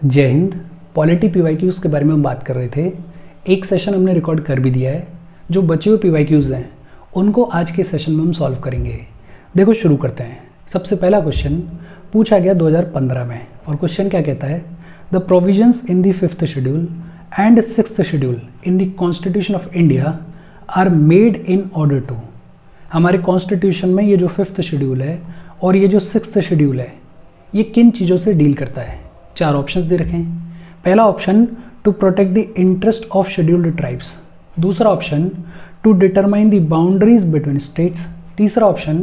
जय Hind. Polity PYQs के बारे में हम बात कर रहे थे। एक सेशन हमने रिकॉर्ड कर भी दिया है। जो बचे हुए पीवाईक्यूज़ हैं उनको आज के सेशन में हम सॉल्व करेंगे। देखो शुरू करते हैं। सबसे पहला क्वेश्चन पूछा गया 2015 में और क्वेश्चन क्या कहता है, the provisions in the 5th schedule and 6th schedule in the constitution of India are made in order to. हमारे कॉन्स्टिट्यूशन में ये जो 5th शेड्यूल है और ये जो 6th शेड्यूल है ये किन चीज़ों से डील करता है। 4 ऑप्शंस दे रखे हैं। पहला option to protect the interest of scheduled tribes, दूसरा option to determine the boundaries between states, तीसरा option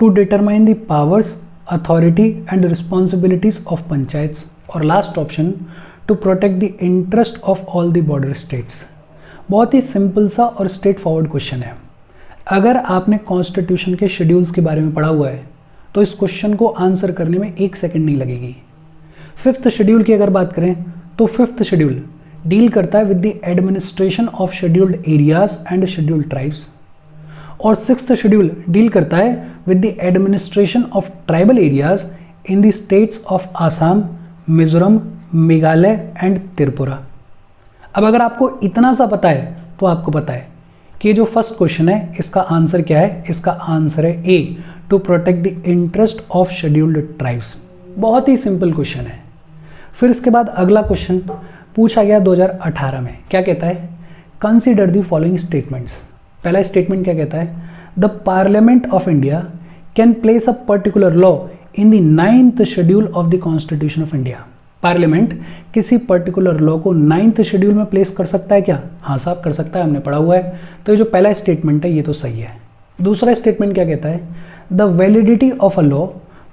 to determine the powers authority and responsibilities of panchayats और last option to protect the interest of all the border states. बहुत ही simple सा और straight forward question है। अगर आपने constitution के शेड्यूल्स के बारे में पढ़ा हुआ है तो इस क्वेश्चन को आंसर करने में 1 सेकंड नहीं लगेगी। 5th शेड्यूल की अगर बात करें तो 5th शेड्यूल डील करता है with the administration of scheduled areas and scheduled tribes और 6th शेड्यूल डील करता है with the administration of tribal areas in the states of Assam, Mizoram, Meghalaya and Tripura. अब अगर आपको इतना सा पता है तो आपको पता है कि ये जो फर्स्ट क्वेश्चन है इसका आंसर क्या है। इसका आंसर है A, to protect the interest of scheduled tribes. बहुत ही सिंपल क्वेश्चन है। फिर इसके बाद अगला क्वेश्चन पूछा गया 2018 में। क्या कहता है, कंसीडर द फॉलोइंग स्टेटमेंट्स। पहला स्टेटमेंट क्या कहता है, the parliament of India can place a particular law in the 9th schedule of the constitution of India. Parliament किसी पर्टिकुलर लॉ को 9th शेड्यूल में प्लेस कर सकता है क्या? हाँ साहब कर सकता है, हमने पढ़ा हुआ है। तो ये जो पहला स्टेटमेंट है ये तो सही है। दूसरा स्टेटमेंट क्या कहता है, the validity of a law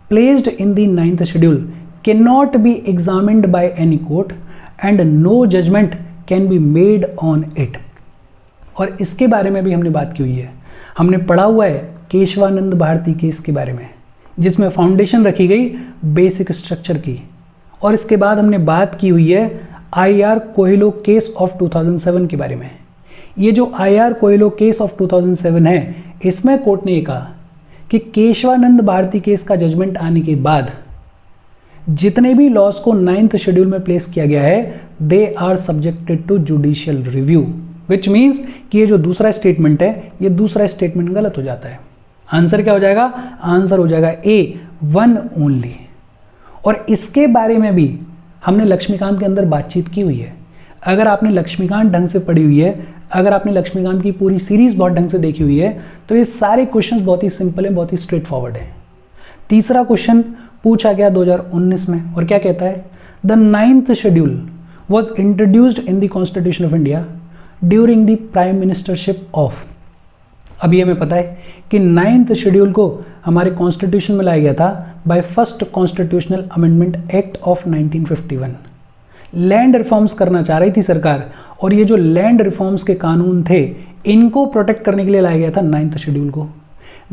placed in the 9th schedule can not be examined by any court and no judgment can be made on it. और इसके बारे में भी हमने बात की हुई है। हमने पढ़ा हुआ है केशवानंद भारती केस के बारे में, जिसमें फाउंडेशन रखी गई बेसिक स्ट्रक्चर की। और इसके बाद हमने बात की हुई है आई.आर. कोहेलो केस ऑफ 2007 के बारे में। ये जो आई.आर. कोहेलो केस ऑफ 2007 है, इसमें कोर्ट ने ये कहा कि केशवानंद भारती केस का जजमेंट आने के बाद जितने भी लॉस को 9th शेड्यूल में प्लेस किया गया है they are subjected to judicial review, which means कि ये जो दूसरा स्टेटमेंट है ये दूसरा स्टेटमेंट गलत हो जाता है। आंसर क्या हो जाएगा? आंसर हो जाएगा ए, 1 ओनली। और इसके बारे में भी हमने लक्ष्मीकांत के अंदर बातचीत की हुई है। अगर आपने लक्ष्मीकांत ढंग से पढ़ी हुई है, अगर आपने लक्ष्मीकांत की पूरी सीरीज बहुत ढंग से देखी हुई है तो ये सारे क्वेश्चंस बहुत ही सिंपल है, बहुत ही स्ट्रेट फॉरवर्ड है। तीसरा क्वेश्चन पूछा गया 2019 में और क्या कहता है, the 9th schedule was introduced in the constitution of India during the prime ministership of. अभी हमें पता है कि 9th शेड्यूल को हमारे कॉन्स्टिट्यूशन में लाया गया था by first constitutional amendment act of 1951। Land reforms करना चाह रही थी सरकार और ये जो लैंड रिफॉर्म्स के कानून थे इनको प्रोटेक्ट करने के लिए लाया गया था 9th शेड्यूल को।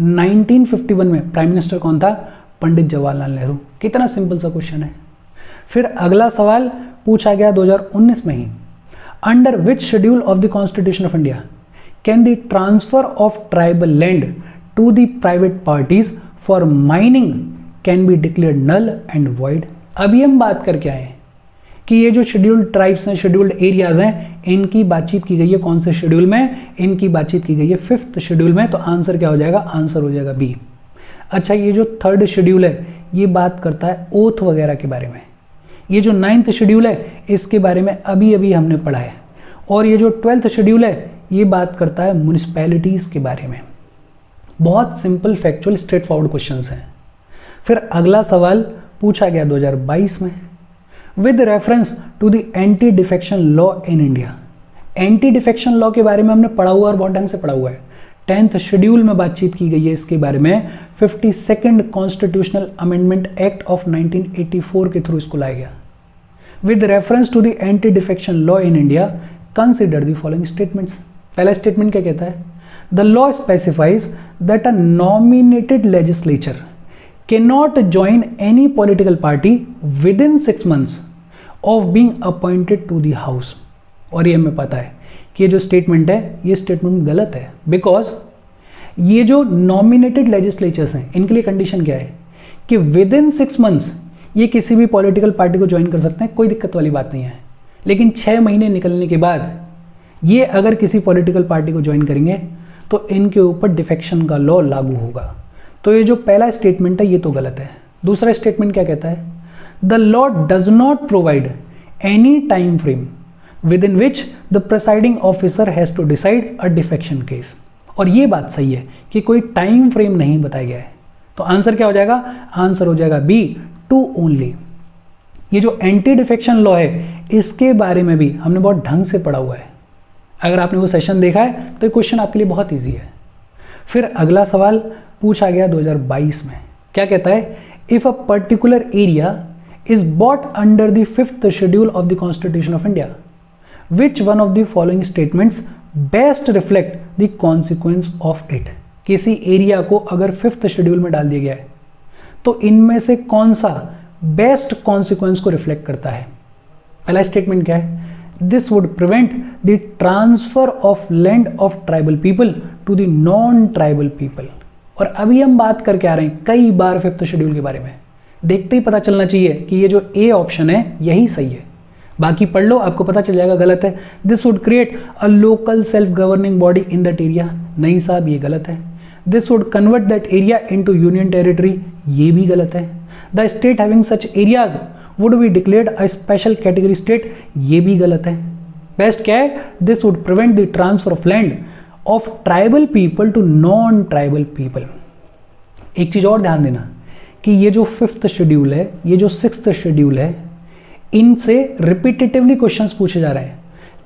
1951 में प्राइम मिनिस्टर कौन था? पंडित जवाहरलाल नेहरू। कितना सिंपल सा क्वेश्चन है। फिर अगला सवाल पूछा गया 2019 में ही, under which schedule of the constitution of India can the transfer of tribal land to the private parties for mining can be declared null and void. अभी हम बात करके आए कि ये जो शेड्यूल्ड ट्राइब्स हैं, शेड्यूल्ड एरियाज हैं, इनकी बातचीत की गई है कौन से शेड्यूल में? इनकी बातचीत की गई है 5th शेड्यूल में। तो आंसर क्या हो जाएगा? आंसर हो जाएगा बी। अच्छा, ये जो 3rd शेड्यूल है ये बात करता है ओथ वगैरह के बारे में। ये जो 9th शेड्यूल है इसके बारे में अभी अभी हमने पढ़ा है। और ये जो 12th शेड्यूल है ये बात करता है म्यूनिसिपैलिटीज़ के बारे में। बहुत simple factual straightforward questions हैं। फिर अगला सवाल पूछा गया 2022 में, with reference to the anti defection law in India. Anti defection law के बारे में हमने पढ़ा हुआ और बहुत ढंग से पढ़ा हुआ है। 10th शेड्यूल में बातचीत की गई है इसके बारे में। 52nd constitutional amendment act of 1984 के थ्रू इसको लाया गया। With reference to the anti defection law in India consider the following statements. पहला स्टेटमेंट क्या कहता है, the law specifies that a nominated legislature cannot join any political party within 6 months of being appointed to the house। और ये हमें पता है कि ये जो स्टेटमेंट है ये स्टेटमेंट गलत है, बिकॉज ये जो नॉमिनेटेड लेजिस्लेचर्स हैं इनके लिए कंडीशन क्या है कि विद इन 6 months ये किसी भी पॉलिटिकल पार्टी को ज्वाइन कर सकते हैं, कोई दिक्कत वाली बात नहीं है। लेकिन 6 महीने निकलने के बाद ये अगर किसी पॉलिटिकल पार्टी को ज्वाइन करेंगे तो इनके ऊपर डिफेक्शन का लॉ लागू होगा। तो ये जो पहला स्टेटमेंट है ये तो गलत है। दूसरा स्टेटमेंट क्या कहता है? The law does not provide any time frame within which the presiding officer has to decide a defection case. और ये बात सही है कि कोई टाइम फ्रेम नहीं बताया गया है। तो आंसर क्या हो जाएगा? आंसर हो जाएगा बी, 2 ओनली। ये जो एंटी डिफेक्शन लॉ है इसके बारे में भी हमने बहुत ढंग से पढ़ा हुआ है। अगर आपने वो सेशन देखा है तो ये क्वेश्चन आपके लिए बहुत ईजी है। फिर अगला सवाल पूछा गया 2022 में, क्या कहता है? If a particular area is bought under the 5th schedule of the constitution of India, which one of the following statements best reflect the consequence of it. किसी एरिया को अगर 5th शेड्यूल में डाल दिया गया है तो इनमें से कौन सा बेस्ट कॉन्सिक्वेंस को रिफ्लेक्ट करता है? पहला स्टेटमेंट क्या है? This would prevent the transfer of land of tribal people to the non tribal people. और अभी हम बात करके आ रहे हैं कई बार 5th शेड्यूल के बारे में, देखते ही पता चलना चाहिए कि ये जो ए ऑप्शन है यही सही है। बाकी पढ़ लो, आपको पता चल जाएगा गलत है। This would create a local self governing body in that area, नहीं साहब ये गलत है। This would convert that area into union territory, ये भी गलत है। The state having such areas would be declared a special category state, ये भी गलत है। बेस्ट क्या है? This would prevent the transfer of land of tribal people to non tribal people. एक चीज और ध्यान देना कि ये जो 5th शेड्यूल है, ये जो 6th शेड्यूल है, इनसे रिपीटेटिवली क्वेश्चंस पूछे जा रहे हैं।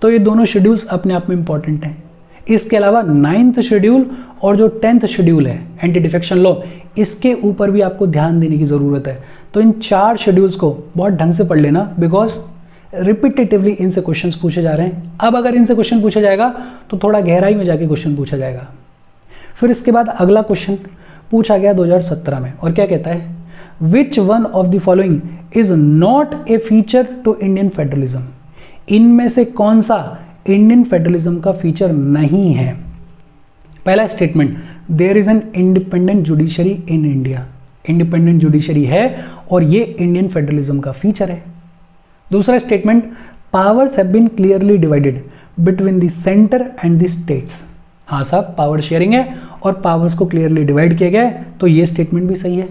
तो ये दोनों शेड्यूल्स अपने आप में इंपॉर्टेंट हैं। इसके अलावा 9th शेड्यूल और जो 10th शेड्यूल है एंटी डिफेक्शन लॉ, इसके ऊपर भी आपको ध्यान देने की ज़रूरत है। तो इन 4 शेड्यूल्स को बहुत ढंग से पढ़ लेना, बिकॉज रिपीटेटिवली इनसे क्वेश्चंस पूछे जा रहे हैं। अब अगर इनसे क्वेश्चन पूछा जाएगा तो थोड़ा गहराई में जाके क्वेश्चन पूछा जाएगा। फिर इसके बाद अगला क्वेश्चन पूछा गया 2017 में, और क्या कहता है? Which one of the following is not a feature to Indian federalism. इनमें से कौन सा इंडियन फेडरलिज्म का फीचर नहीं है? पहला statement, there is an independent judiciary in India. Independent judiciary है और ये इंडियन फेडरलिज्म का फीचर है। दूसरा statement, powers have been clearly divided between the centre and the states. हाँ साहब, पावर शेयरिंग है और पावर्स को क्लियरली डिवाइड किया गया है, तो ये स्टेटमेंट भी सही है।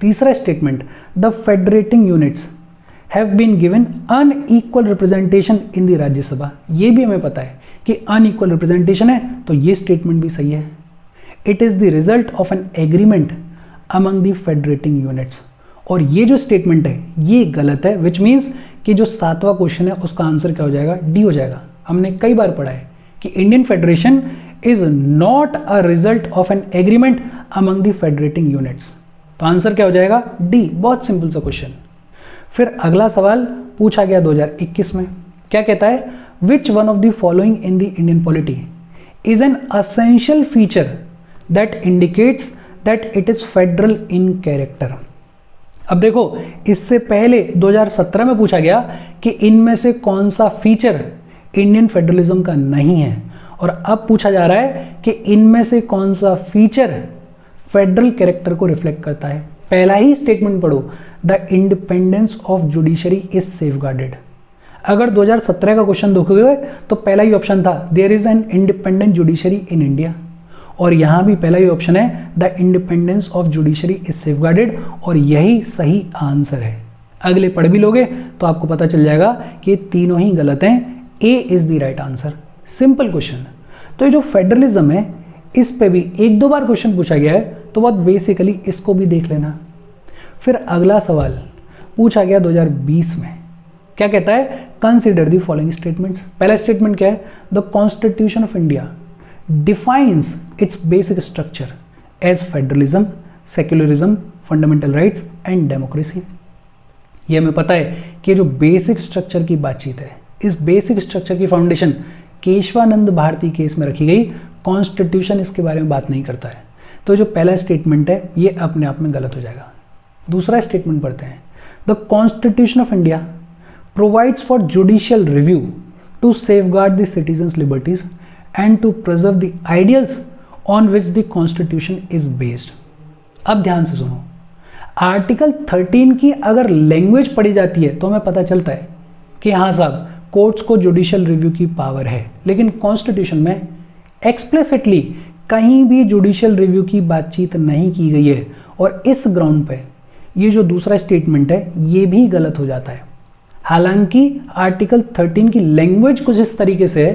तीसरा statement, the federating units have been given unequal representation in the Rajya Sabha. ये भी हमें पता है कि अनइक्वल रिप्रेजेंटेशन है, तो ये स्टेटमेंट भी सही है। It is the result of an agreement among the federating units. और ये जो स्टेटमेंट है ये गलत है, विच मीन्स कि जो 7वां क्वेश्चन है उसका आंसर क्या हो जाएगा? डी हो जाएगा। हमने कई बार पढ़ा है कि Indian federation is not a result of an agreement among the federating units. तो आंसर क्या हो जाएगा? डी। बहुत सिंपल सा क्वेश्चन। फिर अगला सवाल पूछा गया 2021 में, क्या कहता है? Which one of the following in the Indian polity is an essential feature that indicates that it is federal in character. अब देखो, इससे पहले 2017 में पूछा गया कि इनमें से कौन सा फीचर इंडियन फेडरलिज्म का नहीं है, और अब पूछा जा रहा है कि इनमें से कौन सा फीचर फेडरल कैरेक्टर को रिफ्लेक्ट करता है। पहला ही स्टेटमेंट पढ़ो, the independence of judiciary is safeguarded. अगर 2017 का क्वेश्चन देखोगे तो पहला ही ऑप्शन था, there is an independent judiciary in India, और यहां भी पहला ही ऑप्शन है, the independence of judiciary is safeguarded, और यही सही आंसर है। अगले पढ़ भी लोगे तो आपको पता चल जाएगा कि ये तीनों ही गलत हैं। A is the right answer. Simple question. तो ये जो फेडरलिज्म है इस पे भी 1-2 बार क्वेश्चन पूछा गया है, तो बहुत बेसिकली इसको भी देख लेना। फिर अगला सवाल पूछा गया 2020 में, क्या कहता है? Consider the following statements. पहला स्टेटमेंट क्या है? The constitution of India defines its basic structure as federalism, secularism, fundamental rights and democracy. ये हमें पता है कि जो बेसिक स्ट्रक्चर की बातचीत है, इस बेसिक स्ट्रक्चर की फाउंडेशन केशवानंद भारती केस में रखी गई। कॉन्स्टिट्यूशन इसके बारे में बात नहीं करता है। तो जो पहला स्टेटमेंट है ये अपने आप में गलत हो जाएगा। दूसरा स्टेटमेंट पढ़ते हैं, the constitution of India provides for judicial review to safeguard the citizens liberties and to preserve the ideals on which the constitution is based. अब ध्यान से सुनो, आर्टिकल 13 की अगर लैंग्वेज पढ़ी जाती है तो हमें पता चलता है कि हाँ साहब कोर्ट्स को जुडिशियल रिव्यू की पावर है, लेकिन कॉन्स्टिट्यूशन में एक्सप्लिसिटली कहीं भी जुडिशियल रिव्यू की बातचीत नहीं की गई है। और इस ग्राउंड पे ये जो दूसरा स्टेटमेंट है ये भी गलत हो जाता है। हालांकि आर्टिकल 13 की लैंग्वेज कुछ इस तरीके से है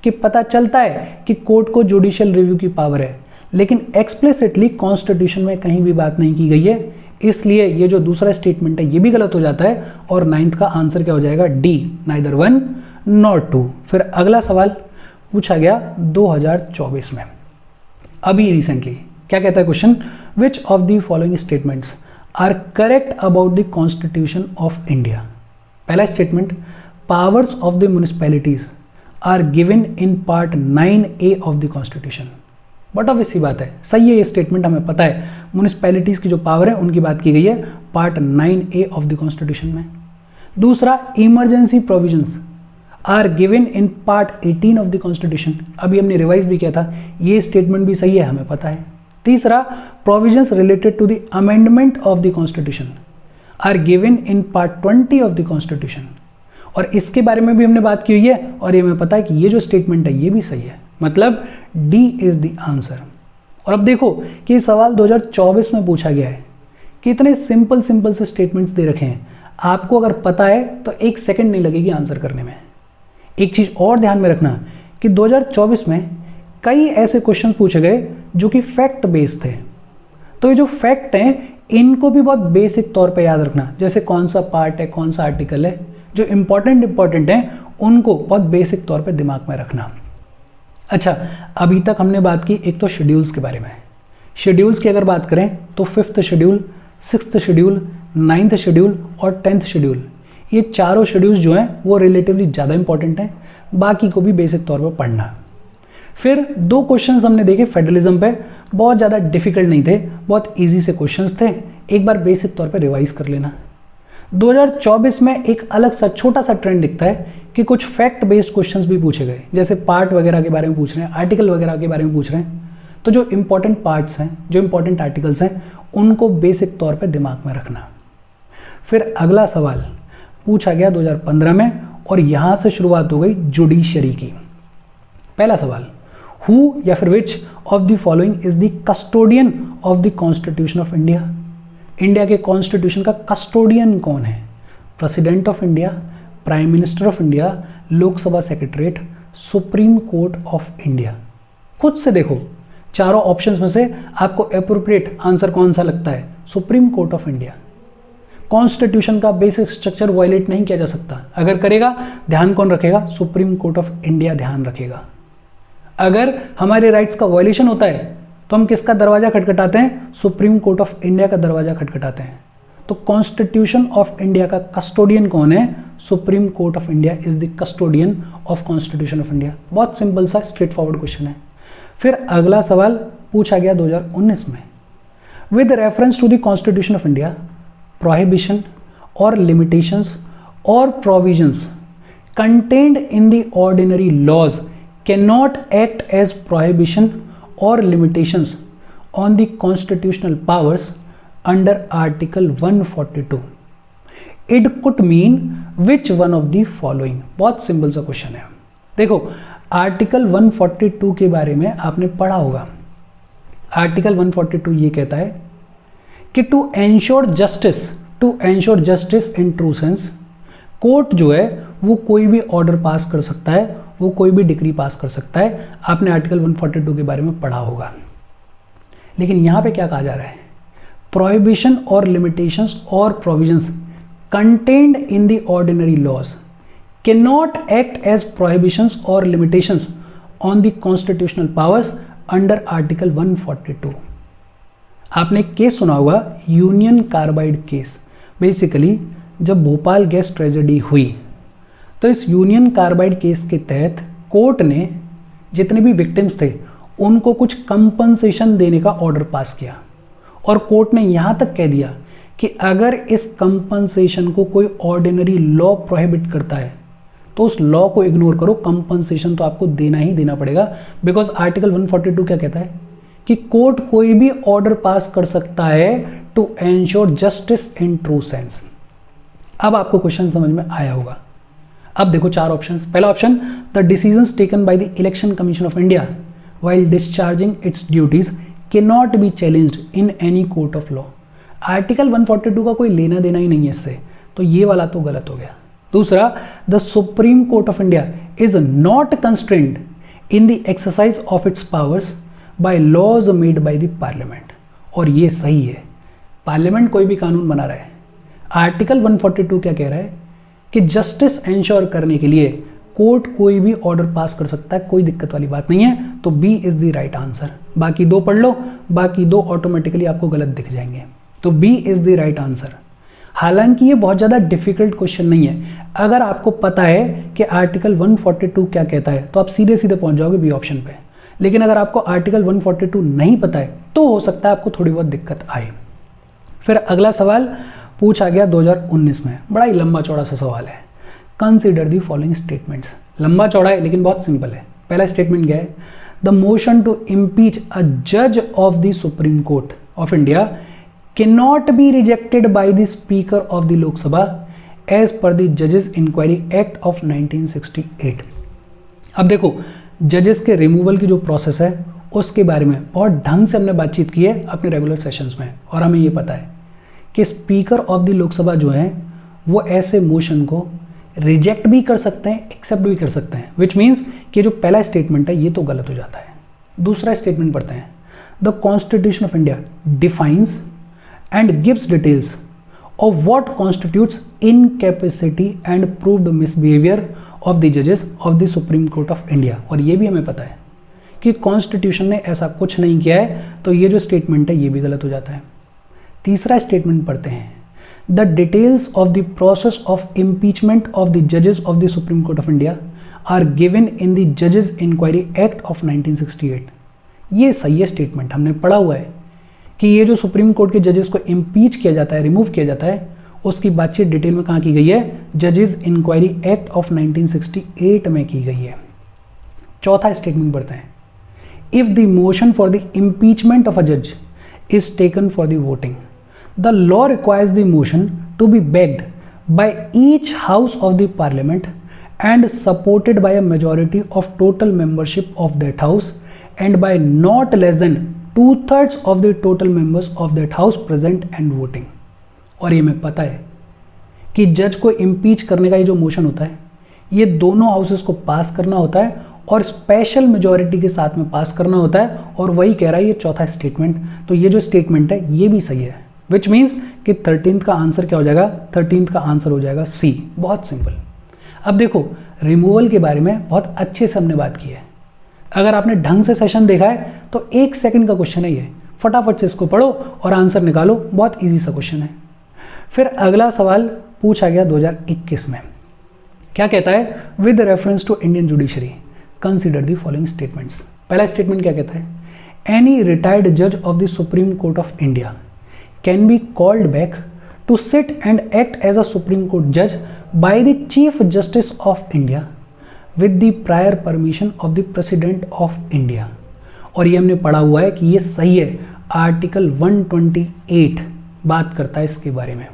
कि पता चलता है कि कोर्ट को जुडिशियल रिव्यू की पावर है, लेकिन एक्सप्लिसिटली कॉन्स्टिट्यूशन में कहीं भी बात नहीं की गई है, इसलिए ये जो दूसरा स्टेटमेंट है ये भी गलत हो जाता है। और 9th का आंसर क्या हो जाएगा? D, neither 1 not 2। फिर अगला सवाल पूछा गया 2024 में, अभी रिसेंटली। क्या कहता है question? Which of the following statements are correct about the constitution of India? पहला statement, powers of the municipalities are given in part 9A of the constitution. But obvious सी बात है, सही है ये स्टेटमेंट, हमें पता है म्युनिसिपैलिटीज की जो पावर है उनकी बात की गई है part 9A of the constitution में। दूसरा, emergency provisions are given in part 18 of the constitution. अभी हमने रिवाइज भी किया था, ये स्टेटमेंट भी सही है, हमें पता है। तीसरा, provisions related to the amendment of the constitution are given in part 20 of the constitution. और इसके बारे में भी हमने बात की हुई है और ये हमें पता है कि ये जो स्टेटमेंट है ये भी सही है, मतलब डी इज द आंसर। और अब देखो कि सवाल 2024 में पूछा गया है, कितने सिंपल से स्टेटमेंट्स दे रखे हैं। आपको अगर पता है तो 1 सेकंड नहीं लगेगी आंसर करने में। एक चीज और ध्यान में रखना कि 2024 में कई ऐसे क्वेश्चन पूछे गए जो कि फैक्ट बेस्ड थे। तो ये जो फैक्ट हैं इनको भी बहुत बेसिक तौर पे याद रखना, जैसे कौन सा पार्ट है, कौन सा आर्टिकल है, जो इंपॉर्टेंट हैं उनको बहुत बेसिक तौर पे दिमाग में रखना। अच्छा, अभी तक हमने बात की एक तो शेड्यूल्स के बारे में। शेड्यूल्स की अगर बात करें तो 5th schedule, 6th schedule, 9th schedule और 10th शेड्यूल, ये चारों शेड्यूल्स जो हैं वो रिलेटिवली ज़्यादा इंपॉर्टेंट हैं, बाकी को भी बेसिक तौर पर पढ़ना। फिर 2 क्वेश्चंस हमने देखे फेडरलिज्म पे, बहुत ज़्यादा डिफिकल्ट नहीं थे, बहुत ईजी से क्वेश्चंस थे, एक बार बेसिक तौर पर रिवाइज कर लेना। 2024 में एक अलग सा छोटा सा ट्रेंड दिखता है कि कुछ फैक्ट बेस्ड क्वेश्चंस भी पूछे गए, जैसे पार्ट वगैरह के बारे में पूछ रहे हैं, आर्टिकल वगैरह के बारे में पूछ रहे हैं। तो जो इंपॉर्टेंट पार्ट्स हैं, जो इंपॉर्टेंट आर्टिकल्स हैं, उनको बेसिक तौर पे दिमाग में रखना। फिर अगला सवाल पूछा गया 2015 में और यहाँ से शुरुआत हो गई जुडिशरी की। पहला सवाल, हु या फिर विच of the following is the custodian of the constitution of India? India के कॉन्स्टिट्यूशन का कस्टोडियन कौन है? President of India, prime minister of India, Lok Sabha secretariat, supreme court of India? खुद से देखो, चारों ऑप्शंस में से आपको एप्रोप्रिएट आंसर कौन सा लगता है? Supreme court of India. Constitution का बेसिक स्ट्रक्चर वायलेट नहीं किया जा सकता, अगर करेगा ध्यान कौन रखेगा? सुप्रीम कोर्ट ऑफ इंडिया ध्यान रखेगा। अगर हमारे राइट्स का वायलेशन होता है तो हम किसका दरवाजा खटखटाते हैं? सुप्रीम कोर्ट ऑफ इंडिया का दरवाजा खटखटाते हैं। तो कॉन्स्टिट्यूशन ऑफ इंडिया का कस्टोडियन कौन है? Supreme court of India is the custodian of constitution of India. बहुत सिंपल सा स्ट्रेट फॉरवर्ड क्वेश्चन है। फिर अगला सवाल पूछा गया 2019 में, with reference to the constitution of India, prohibition और लिमिटेशंस और provisions contained in the ordinary laws can not act as prohibition or limitations on the constitutional powers under Article 142. It could mean which one of the following? बहुत simple सा question है। देखो, article 142 के बारे में आपने पढ़ा होगा। आर्टिकल 142 ये कहता है कि to ensure justice in true sense, court जो है वो कोई भी ऑर्डर पास कर सकता है, वो कोई भी डिक्री पास कर सकता है। आपने आर्टिकल 142 के बारे में पढ़ा होगा। लेकिन यहाँ पे क्या कहा जा रहा है? प्रोहिबिशन और लिमिटेशंस और provisions contained in the ordinary laws can not act as prohibitions और limitations on the constitutional powers under article 142। आपने एक केस सुना होगा, यूनियन कार्बाइड केस। बेसिकली जब भोपाल गैस ट्रेजेडी हुई तो इस यूनियन कार्बाइड केस के तहत कोर्ट ने जितने भी विक्टिम्स थे उनको कुछ कंपनसेशन देने का ऑर्डर पास किया। और कोर्ट ने यहाँ तक कह दिया कि अगर इस कंपनसेशन को कोई ऑर्डिनरी लॉ प्रोहिबिट करता है तो उस लॉ को इग्नोर करो, कंपनसेशन तो आपको देना ही देना पड़ेगा। बिकॉज आर्टिकल 142 क्या कहता है कि कोर्ट कोई भी ऑर्डर पास कर सकता है to ensure justice in true sense. अब आपको क्वेश्चन समझ में आया होगा। अब देखो चार ऑप्शंस। पहला option, the decisions taken by the election commission of India while discharging it's duties can not B challenged in any court of law. Article 142 का कोई लेना देना ही नहीं है इससे, तो ये वाला तो गलत हो गया। दूसरा, the Supreme court of India is not constrained in the exercise of its powers by laws made by the parliament, और ये सही है। पार्लियामेंट कोई भी कानून बना रहा है। आर्टिकल 142 क्या कह रहा है कि जस्टिस एंश्योर करने के लिए कोर्ट कोई भी ऑर्डर पास कर सकता है, कोई दिक्कत वाली बात नहीं है। तो B is the right answer. बाकी दो पढ़ लो, बाकी दो ऑटोमेटिकली आपको गलत दिख जाएंगे, तो B is the right answer. हालांकि ये बहुत ज़्यादा डिफिकल्ट क्वेश्चन नहीं है। अगर आपको पता है कि आर्टिकल 142 क्या कहता है तो आप सीधे सीधे पहुंच जाओगे बी ऑप्शन पे। लेकिन अगर आपको आर्टिकल 142 नहीं पता है तो हो सकता है आपको थोड़ी बहुत दिक्कत आए। फिर अगला सवाल पूछा गया 2019 में, बड़ा ही लंबा चौड़ा सा सवाल है। Consider the following statements. लंबा चौड़ा है लेकिन बहुत सिंपल है। पहला स्टेटमेंट क्या है, द मोशन टू इम्पीच अ जज of the Supreme court of India can not be rejected by the speaker of the Lok Sabha as per the जजेस इंक्वायरी एक्ट ऑफ 1968। अब देखो, जजेस के रिमूवल की जो प्रोसेस है उसके बारे में बहुत ढंग से हमने बातचीत की है अपने रेगुलर सेशंस में, और हमें ये पता है कि स्पीकर ऑफ द लोकसभा जो है वो ऐसे मोशन को रिजेक्ट भी कर सकते हैं, एक्सेप्ट भी कर सकते हैं, विच मीन्स कि जो पहला स्टेटमेंट है ये तो गलत हो जाता है। दूसरा स्टेटमेंट पढ़ते हैं, the constitution of India defines and gives details of what constitutes incapacity and proved misbehaviour of the जजेस of the Supreme court of India. और ये भी हमें पता है कि कॉन्स्टिट्यूशन ने ऐसा कुछ नहीं किया है, तो ये जो स्टेटमेंट है ये भी गलत हो जाता है। तीसरा स्टेटमेंट पढ़ते हैं, the details of the process of impeachment of the जजेस of the Supreme court of India are given in the जजेस इंक्वायरी एक्ट ऑफ 1968। ये सही है स्टेटमेंट, हमने पढ़ा हुआ है कि ये जो सुप्रीम कोर्ट के जजेस को इम्पीच किया जाता है, रिमूव किया जाता है, उसकी बातचीत डिटेल में कहाँ की गई है, जजेस इंक्वायरी एक्ट ऑफ 1968 में की गई है। चौथा स्टेटमेंट पढ़ते हैं, if the motion for the impeachment of a जज is taken for the voting, the law requires the motion to be begged by each house of the parliament and supported by a majority of total membership of that house and by not less than 2/3 of the total members of that house present and voting। और ये हमें पता है कि जज को impeach करने का ये जो मोशन होता है ये दोनों हाउसेस को पास करना होता है और स्पेशल मेजॉरिटी के साथ में पास करना होता है, और वही कह रहा है ये चौथा स्टेटमेंट। तो ये जो स्टेटमेंट है ये भी सही है, विच मीन्स कि 13th का आंसर क्या हो जाएगा, 13th का आंसर हो जाएगा सी। बहुत सिंपल। अब देखो, रिमूवल के बारे में बहुत अच्छे से हमने बात की है। अगर आपने ढंग से सेशन देखा है तो 1 सेकंड का क्वेश्चन है ये, फटाफट से इसको पढ़ो और आंसर निकालो, बहुत ईजी सा क्वेश्चन है। फिर अगला सवाल पूछा गया 2021 में, क्या कहता है, with reference to Indian judiciary consider the following statements. पहला स्टेटमेंट क्या कहता है, एनी रिटायर्ड जज of the Supreme court of India can be called back to sit and act as a Supreme Court judge by the Chief Justice of India with the prior permission of the President of India। और ये हमने पढ़ा हुआ है कि ये सही है, आर्टिकल 128 बात करता है इसके बारे में।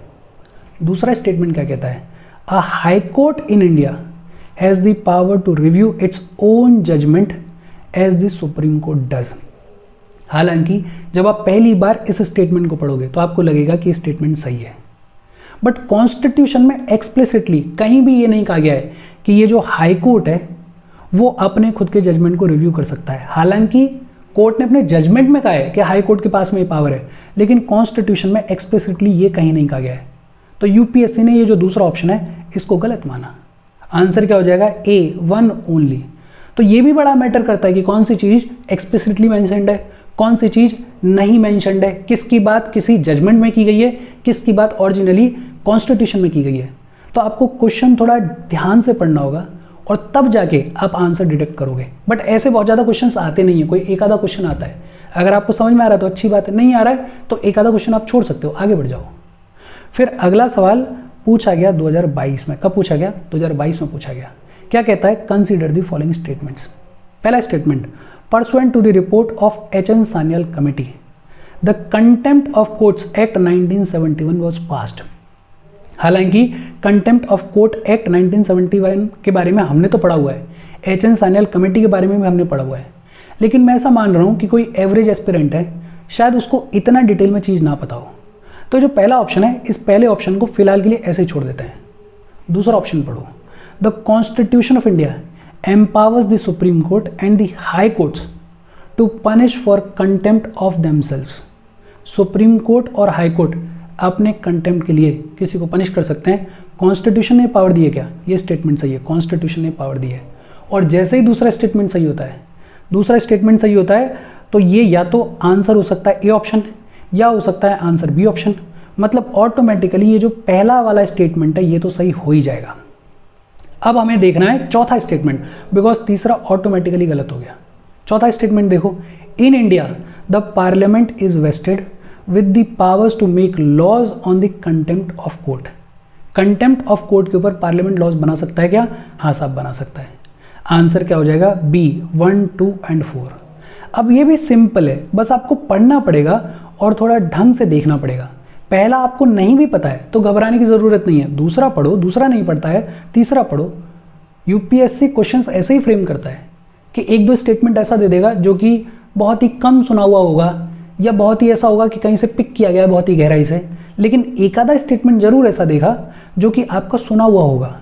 दूसरा स्टेटमेंट क्या कहता है, a High Court in India has the power to review its own judgment as the Supreme Court does. हालांकि जब आप पहली बार इस स्टेटमेंट को पढ़ोगे तो आपको लगेगा कि ये स्टेटमेंट सही है, बट कॉन्स्टिट्यूशन में एक्सप्लिसिटली कहीं भी ये नहीं कहा गया है कि ये जो हाई कोर्ट है वो अपने खुद के जजमेंट को रिव्यू कर सकता है। हालांकि कोर्ट ने अपने जजमेंट में कहा है कि हाई कोर्ट के पास में ये पावर है, लेकिन कॉन्स्टिट्यूशन में एक्सप्लिसिटली ये कहीं नहीं कहा गया है। तो यूपीएससी ने ये जो दूसरा ऑप्शन है इसको गलत माना। आंसर क्या हो जाएगा, ए, 1 ओनली। तो ये भी बड़ा मैटर करता है कि कौन सी चीज एक्सप्लिसिटली मेंशन्ड है, कौन सी चीज नहीं मेंशन्ड है, किसकी बात किसी जजमेंट में की गई है, किसकी बात ओरिजिनली कॉन्स्टिट्यूशन में की गई है। तो आपको क्वेश्चन थोड़ा ध्यान से पढ़ना होगा और तब जाके आप आंसर डिटेक्ट करोगे। बट ऐसे बहुत ज़्यादा क्वेश्चंस आते नहीं है, कोई एक आधा क्वेश्चन आता है। अगर आपको समझ में आ रहा है तो अच्छी बात है, नहीं आ रहा है तो एक आधा क्वेश्चन आप छोड़ सकते हो, आगे बढ़ जाओ। फिर अगला सवाल पूछा गया 2022 में। कब पूछा गया, 2022 में पूछा गया। क्या कहता है, कंसीडर द फॉलोइंग स्टेटमेंट्स। पहला statement, pursuant to the report of H.N. Sanyal committee, the contempt of courts act 1971 was passed. हालांकि कंटेम्प्ट ऑफ कोर्ट एक्ट 1971 के बारे में हमने तो पढ़ा हुआ है, एच.एन. सान्याल कमेटी के बारे में भी हमने पढ़ा हुआ है, लेकिन मैं ऐसा मान रहा हूँ कि कोई एवरेज एस्पिरेंट है, शायद उसको इतना डिटेल में चीज़ ना पता हो। तो जो पहला ऑप्शन है, इस पहले ऑप्शन को फिलहाल के लिए ऐसे ही छोड़ देते हैं। दूसरा ऑप्शन पढ़ो, the constitution of India empowers the Supreme Court and the High Courts to punish for contempt of themselves. Supreme Court और हाई कोर्ट अपने कंटेम्प्ट के लिए किसी को पनिश कर सकते हैं। कॉन्स्टिट्यूशन ने पावर दी है क्या? ये स्टेटमेंट सही है, कॉन्स्टिट्यूशन ने पावर दी है। और जैसे ही दूसरा स्टेटमेंट सही होता है, तो ये या तो आंसर हो सकता है ए ऑप्शन या हो सकता है आंसर बी ऑप्शन। मतलब ऑटोमेटिकली ये जो पहला वाला स्टेटमेंट है ये तो सही हो ही जाएगा। अब हमें देखना है चौथा स्टेटमेंट, बिकॉज तीसरा ऑटोमेटिकली गलत हो गया। चौथा स्टेटमेंट देखो, in India the parliament is vested with the powers to make laws on the contempt of court. Contempt of court के ऊपर पार्लियामेंट लॉज बना सकता है क्या? हाँ साहब, बना सकता है। आंसर क्या हो जाएगा? B, 1, 2 and 4। अब ये भी सिंपल है, बस आपको पढ़ना पड़ेगा और थोड़ा ढंग से देखना पड़ेगा। पहला आपको नहीं भी पता है तो घबराने की ज़रूरत नहीं है, दूसरा पढ़ो, दूसरा नहीं पढ़ता है तीसरा पढ़ो। यूपीएससी क्वेश्चंस ऐसे ही फ्रेम करता है कि एक दो स्टेटमेंट ऐसा दे देगा जो कि बहुत ही कम सुना हुआ होगा या बहुत ही ऐसा होगा कि कहीं से पिक किया गया है बहुत ही गहराई से, लेकिन एक आधा स्टेटमेंट जरूर ऐसा देगा जो कि आपका सुना हुआ होगा।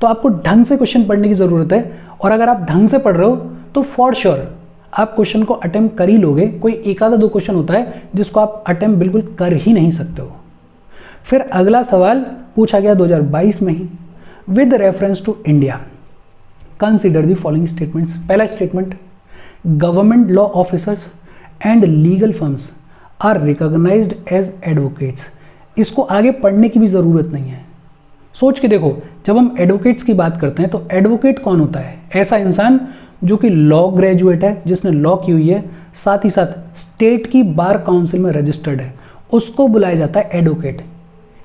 तो आपको ढंग से क्वेश्चन पढ़ने की ज़रूरत है, और अगर आप ढंग से पढ़ रहे हो तो फॉर श्योर आप क्वेश्चन को अटेम्प्ट कर ही लोगे। कोई एक आधा दो क्वेश्चन होता है जिसको आप अटेम्प्ट बिल्कुल कर ही नहीं सकते हो। फिर अगला सवाल पूछा गया 2022 में ही, with reference to India consider the following statements. पहला statement, government law officers and legal firms are recognised as advocates. इसको आगे पढ़ने की भी ज़रूरत नहीं है, सोच के देखो। जब हम एडवोकेट्स की बात करते हैं तो एडवोकेट कौन होता है? ऐसा इंसान जो कि लॉ ग्रेजुएट है, जिसने लॉ की हुई है, साथ ही साथ स्टेट की बार काउंसिल में रजिस्टर्ड है, उसको बुलाया जाता है एडवोकेट।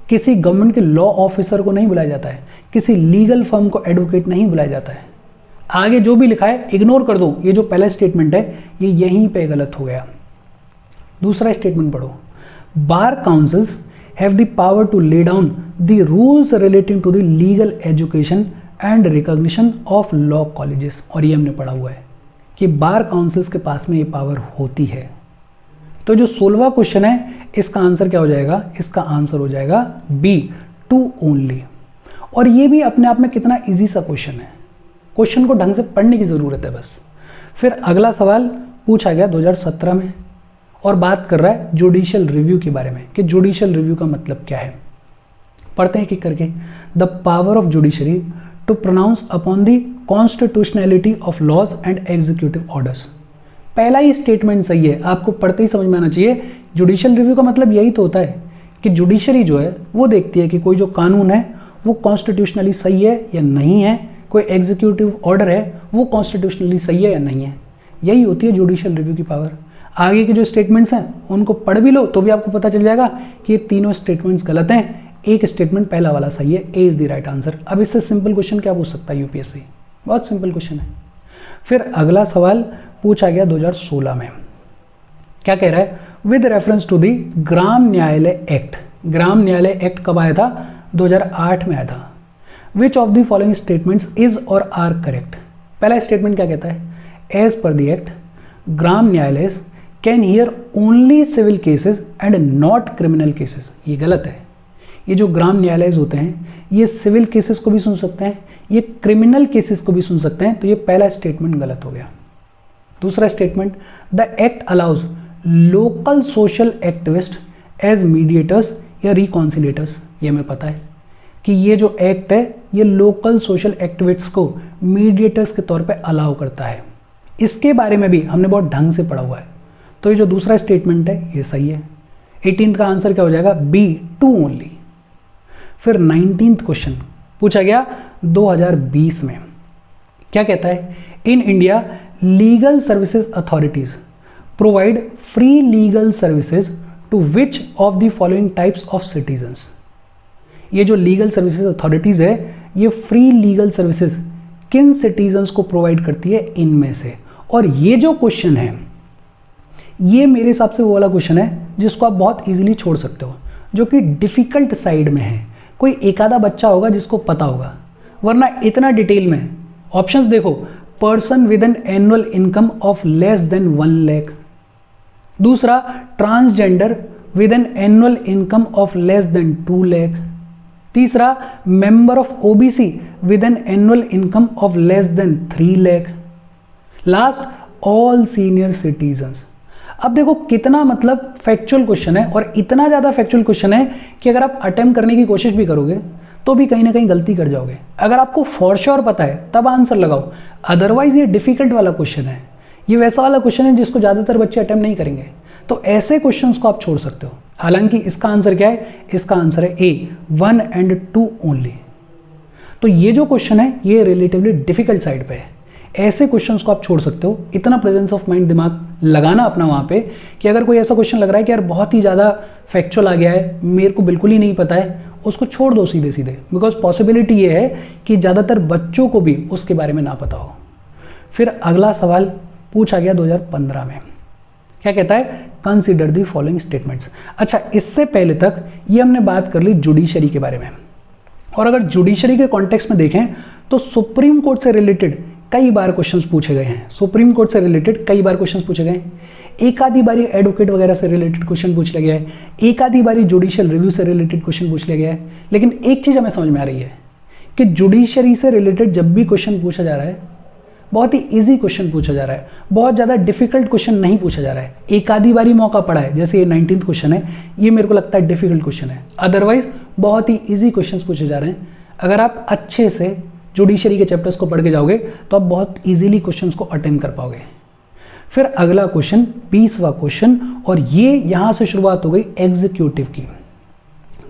किसी गवर्नमेंट के लॉ ऑफिसर को नहीं बुलाया जाता है, किसी लीगल फर्म को एडवोकेट नहीं बुलाया जाता है। आगे जो भी लिखा है इग्नोर कर दो, ये जो पहला स्टेटमेंट है ये यहीं पे गलत हो गया। दूसरा स्टेटमेंट पढ़ो, bar councils have the power to lay down the rules relating to the legal education and recognition of law colleges. और ये हमने पढ़ा हुआ है कि बार काउंसिल्स के पास में ये पावर होती है। तो जो 16वां क्वेश्चन है इसका आंसर क्या हो जाएगा? इसका आंसर हो जाएगा बी, 2 ओनली। और ये भी अपने आप में कितना इजी सा क्वेश्चन है, क्वेश्चन को ढंग से पढ़ने की ज़रूरत है बस। फिर अगला सवाल पूछा गया 2017 में और बात कर रहा है जुडिशियल रिव्यू के बारे में कि जुडिशियल रिव्यू का मतलब क्या है। पढ़ते हैं कि करके, the power of judiciary to pronounce upon the constitutionality of laws and executive orders. पहला ही स्टेटमेंट सही है, आपको पढ़ते ही समझ में आना चाहिए। जुडिशियल रिव्यू का मतलब यही तो होता है कि जुडिशरी जो है वो देखती है कि कोई जो कानून है वो कॉन्स्टिट्यूशनली सही है या नहीं है, कोई एग्जीक्यूटिव ऑर्डर है वो कॉन्स्टिट्यूशनली सही है या नहीं है। यही होती है जुडिशियल रिव्यू की पावर। आगे के जो स्टेटमेंट्स हैं उनको पढ़ भी लो तो भी आपको पता चल जाएगा कि ये तीनों स्टेटमेंट्स गलत हैं, एक स्टेटमेंट पहला वाला सही है, A is the right answer. अब इससे सिंपल क्वेश्चन क्या पूछ सकता है यूपीएससी? बहुत सिंपल क्वेश्चन है। फिर अगला सवाल पूछा गया 2016 में, क्या कह रहा है? With reference to the gram न्यायालय एक्ट। ग्राम न्यायालय एक्ट कब आया था? 2008 में आया था। Which of the following statements is or are correct. पहला स्टेटमेंट क्या कहता है? As per the act Gram Nyayalaya can hear only civil cases and not criminal cases. ये गलत है। ये जो ग्राम न्यायालय होते हैं ये सिविल केसेस को भी सुन सकते हैं, ये क्रिमिनल केसेस को भी सुन सकते हैं। तो ये पहला स्टेटमेंट गलत हो गया। दूसरा statement, the act allows local social activist as mediators या रिकॉन्सिलेटर्स। ये हमें पता है कि ये जो एक्ट है ये लोकल सोशल एक्टिविस्ट्स को मीडिएटर्स के तौर पे अलाउ करता है। इसके बारे में भी हमने बहुत ढंग से पढ़ा हुआ है। तो ये जो दूसरा स्टेटमेंट है ये सही है। 18th का आंसर क्या हो जाएगा? B, 2 only. फिर 19th क्वेश्चन पूछा गया 2020 में, क्या कहता है? In India legal services authorities provide free legal services to which of the following types of citizens. ये जो लीगल सर्विसेज अथॉरिटीज है ये फ्री लीगल सर्विसेज किन सिटीजन्स को प्रोवाइड करती है इनमें से। और ये जो क्वेश्चन है ये मेरे हिसाब से वो वाला क्वेश्चन है जिसको आप बहुत इजीली छोड़ सकते हो, जो कि डिफ़िकल्ट साइड में है। कोई एक आधा बच्चा होगा जिसको पता होगा, वरना इतना डिटेल में। ऑप्शंस देखो, person with an annual income of less than 1 lakh. दूसरा, transgender with an annual income of less than 2 lakh. तीसरा, member of OBC with an annual income of less than 3 lakh. Last, all senior citizens. अब देखो कितना मतलब factual question है, और इतना ज़्यादा फैक्चुअल क्वेश्चन है कि अगर आप अटेम्प्ट करने की कोशिश भी करोगे तो भी कहीं ना कहीं गलती कर जाओगे। अगर आपको फॉर श्योर पता है तब आंसर लगाओ, अदरवाइज ये डिफिकल्ट वाला क्वेश्चन है। ये वैसा वाला क्वेश्चन है जिसको ज़्यादातर बच्चे अटेम्प्ट नहीं करेंगे, तो ऐसे क्वेश्चंस को आप छोड़ सकते हो। हालांकि इसका आंसर क्या है? इसका आंसर है ए, 1 and 2 ओनली। तो ये जो क्वेश्चन है ये रिलेटिवली डिफिकल्ट साइड पे है, ऐसे क्वेश्चंस को आप छोड़ सकते हो। इतना प्रेजेंस ऑफ माइंड दिमाग लगाना अपना वहाँ पे कि अगर कोई ऐसा क्वेश्चन लग रहा है कि यार बहुत ही ज़्यादा फैक्चुअल आ गया है, मेरे को बिल्कुल ही नहीं पता है, उसको छोड़ दो सीधे सीधे, बिकॉज पॉसिबिलिटी ये है कि ज़्यादातर बच्चों को भी उसके बारे में ना पता हो। फिर अगला सवाल पूछा गया 2015 में, क्या कहता है? Consider the following statements. अच्छा, इससे पहले तक ये हमने बात कर ली जुडिशरी के बारे में, और अगर जुडिशरी के कॉन्टेक्स्ट में देखें तो सुप्रीम कोर्ट से रिलेटेड कई बार क्वेश्चंस पूछे गए हैं। सुप्रीम कोर्ट से रिलेटेड कई बार क्वेश्चंस पूछे गए हैं। एक आधी बारी एडवोकेट वगैरह से रिलेटेड क्वेश्चन पूछ लिया गया है, एक आधी बारी जुडिशियल रिव्यू से रिलेटेड क्वेश्चन पूछ लिया गया है। लेकिन एक चीज़ हमें समझ में आ रही है कि जुडिशरी से रिलेटेड जब भी क्वेश्चन पूछा जा रहा है, बहुत ही ईजी क्वेश्चन पूछा जा रहा है, बहुत ज़्यादा डिफिकल्ट क्वेश्चन नहीं पूछा जा रहा है। एक आधी बारी मौका पड़ा है, जैसे ये 19th क्वेश्चन है, ये मेरे को लगता है डिफिकल्ट क्वेश्चन है, अदरवाइज बहुत ही ईजी क्वेश्चन पूछे जा रहे हैं। अगर आप अच्छे से जुडिशरी के चैप्टर्स को पढ़ के जाओगे तो आप बहुत इजीली क्वेश्चंस को अटेम्प्ट कर पाओगे। फिर अगला क्वेश्चन 20वां क्वेश्चन, और ये यहाँ से शुरुआत हो गई एग्जीक्यूटिव की।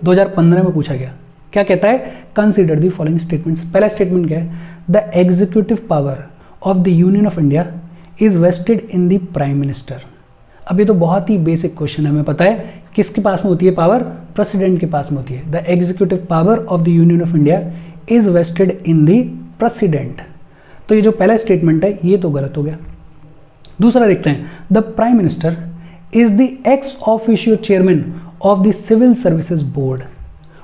2015 में पूछा गया, क्या कहता है? Consider the following statements. पहला स्टेटमेंट क्या है? The executive power of the union of India is vested in the prime minister. अब ये तो बहुत ही बेसिक क्वेश्चन है, हमें पता है किसके पास में होती है पावर? प्रेसिडेंट के पास में होती है। The executive power of the union of India is vested in the president. तो ये जो पहला स्टेटमेंट है ये तो गलत हो गया। दूसरा देखते हैं, the prime minister is the ex officio chairman of the civil services board.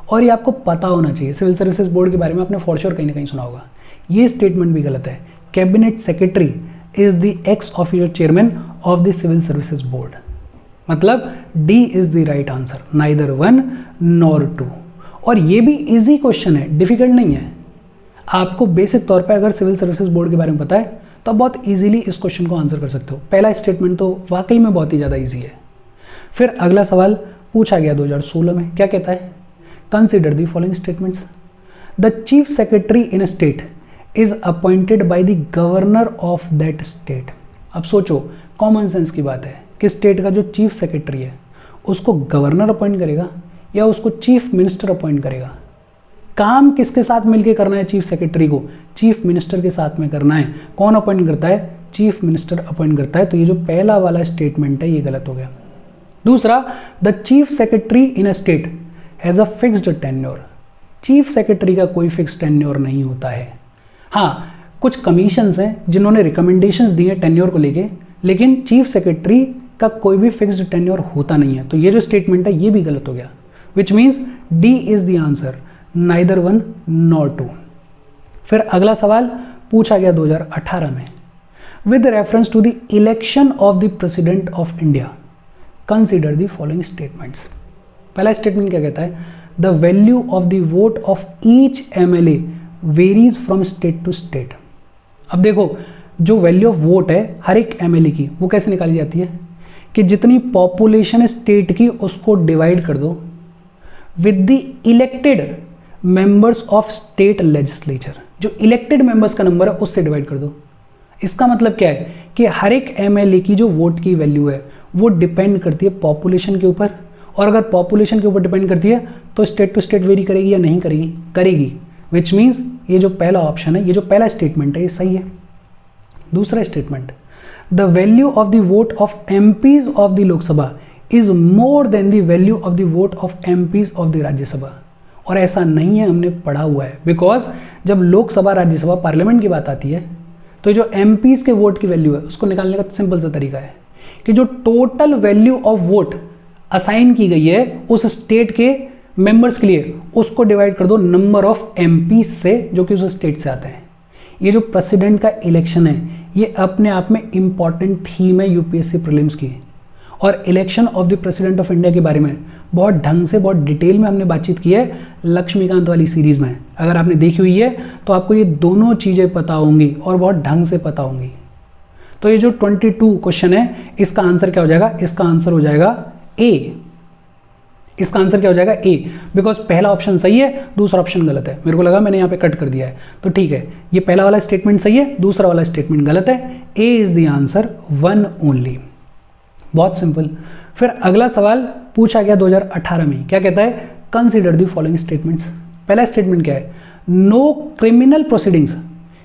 और ये आपको पता होना चाहिए, सिविल सर्विसेज बोर्ड के बारे में आपने फॉर श्योर कहीं ना कहीं सुना होगा। ये स्टेटमेंट भी गलत है। Cabinet secretary is the ex officio chairman of the civil services board, मतलब D is the right answer, neither 1 nor 2। और ये भी इजी क्वेश्चन है, डिफिकल्ट नहीं है। आपको बेसिक तौर पे अगर सिविल सर्विसेज बोर्ड के बारे में पता है तो आप बहुत इजीली इस क्वेश्चन को आंसर कर सकते हो। पहला स्टेटमेंट तो वाकई में बहुत ही ज़्यादा इजी है। फिर अगला सवाल पूछा गया 2016 में, क्या कहता है? Consider the following statements. The chief secretary in a state is appointed by the governor of that state. अब सोचो, कॉमन सेंस की बात है कि स्टेट का जो चीफ सेक्रेटरी है उसको गवर्नर अपॉइंट करेगा या उसको चीफ मिनिस्टर अपॉइंट करेगा? काम किसके साथ मिलके करना है? चीफ सेक्रेटरी को चीफ मिनिस्टर के साथ में करना है। कौन अपॉइंट करता है? चीफ मिनिस्टर अपॉइंट करता है। तो ये जो पहला वाला स्टेटमेंट है ये गलत हो गया। दूसरा, the chief secretary in a state has a fixed tenure. Chief secretary का कोई फिक्स टेन्योर नहीं होता है। हाँ, कुछ कमीशंस हैं जिन्होंने रिकमेंडेशंस दी हैं टेन्योर को लेके, लेकिन चीफ सेक्रेटरी का कोई भी फिक्स्ड टेन्योर होता नहीं है। तो ये जो स्टेटमेंट है ये भी गलत हो गया, विच means D is the answer, neither 1 nor 2। फिर अगला सवाल पूछा गया 2018 में, with reference to the election of the president of India consider the following statements. पहला स्टेटमेंट क्या कहता है? The value of the vote of each MLA varies from state to state. अब देखो, जो वैल्यू ऑफ वोट है हर एक MLA की, वो कैसे निकाली जाती है कि जितनी पॉपुलेशन है स्टेट की उसको डिवाइड कर दो with the elected members of state legislature. जो इलेक्टेड मेंबर्स का नंबर है उससे डिवाइड कर दो। इसका मतलब क्या है कि हर एक MLA की जो वोट की वैल्यू है वो डिपेंड करती है पॉपुलेशन के ऊपर, और अगर पॉपुलेशन के ऊपर डिपेंड करती है तो स्टेट टू स्टेट वेरी करेगी या नहीं करेगी? करेगी। विच मीन्स ये जो पहला ऑप्शन है, ये जो पहला स्टेटमेंट है ये सही है। दूसरा statement, the value of the vote of MPs of the Lok Sabha is more than the value of the vote of MPs of the Rajya Sabha. और ऐसा नहीं है, हमने पढ़ा हुआ है, बिकॉज जब लोकसभा राज्यसभा पार्लियामेंट की बात आती है तो जो MPs के वोट की वैल्यू है उसको निकालने का सिंपल सा तरीका है कि जो total value of vote assign की गई है उस स्टेट के मेंबर्स के लिए, उसको डिवाइड कर दो नंबर ऑफ एमपी से जो कि उस स्टेट से आते हैं। ये जो प्रेसिडेंट का इलेक्शन है ये अपने आप में इंपॉर्टेंट थीम है यूपीएससी प्रीलिम्स की, और election of the president of India के बारे में बहुत ढंग से बहुत डिटेल में हमने बातचीत की है लक्ष्मीकांत वाली सीरीज में। अगर आपने देखी हुई है तो आपको ये दोनों चीज़ें पता होंगी और बहुत ढंग से पता होंगी। तो ये जो 22 क्वेश्चन है इसका आंसर क्या हो जाएगा, इसका आंसर हो जाएगा ए। इसका आंसर क्या हो जाएगा ए, बिकॉज पहला ऑप्शन सही है दूसरा ऑप्शन गलत है। मेरे को लगा मैंने यहाँ पे कट कर दिया है, तो ठीक है, ये पहला वाला स्टेटमेंट सही है दूसरा वाला स्टेटमेंट गलत है। A is the answer, one only. बहुत सिंपल। फिर अगला सवाल पूछा गया 2018 में, क्या कहता है, कंसिडर द फॉलोइंग स्टेटमेंट्स। पहला स्टेटमेंट क्या है, no criminal proceedings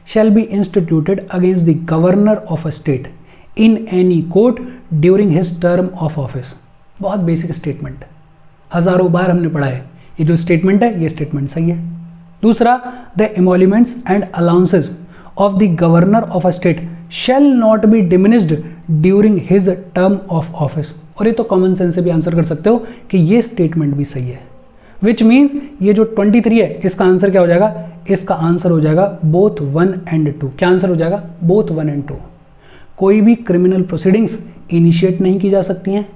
shall be instituted against the governor of a state in any court during his term of office. बहुत बेसिक स्टेटमेंट, हजारों बार हमने पढ़ा है। ये जो स्टेटमेंट है ये स्टेटमेंट सही है। दूसरा, the emoluments and allowances of the governor of a state shall not be diminished during his term of office. और ये तो कॉमन सेंस से भी आंसर कर सकते हो कि ये स्टेटमेंट भी सही है, विच मीन्स ये जो 23 है इसका आंसर क्या हो जाएगा, इसका आंसर हो जाएगा बोथ 1 एंड 2। क्या आंसर हो जाएगा, बोथ 1 एंड 2। कोई भी क्रिमिनल प्रोसीडिंग्स इनिशिएट नहीं की जा सकती हैं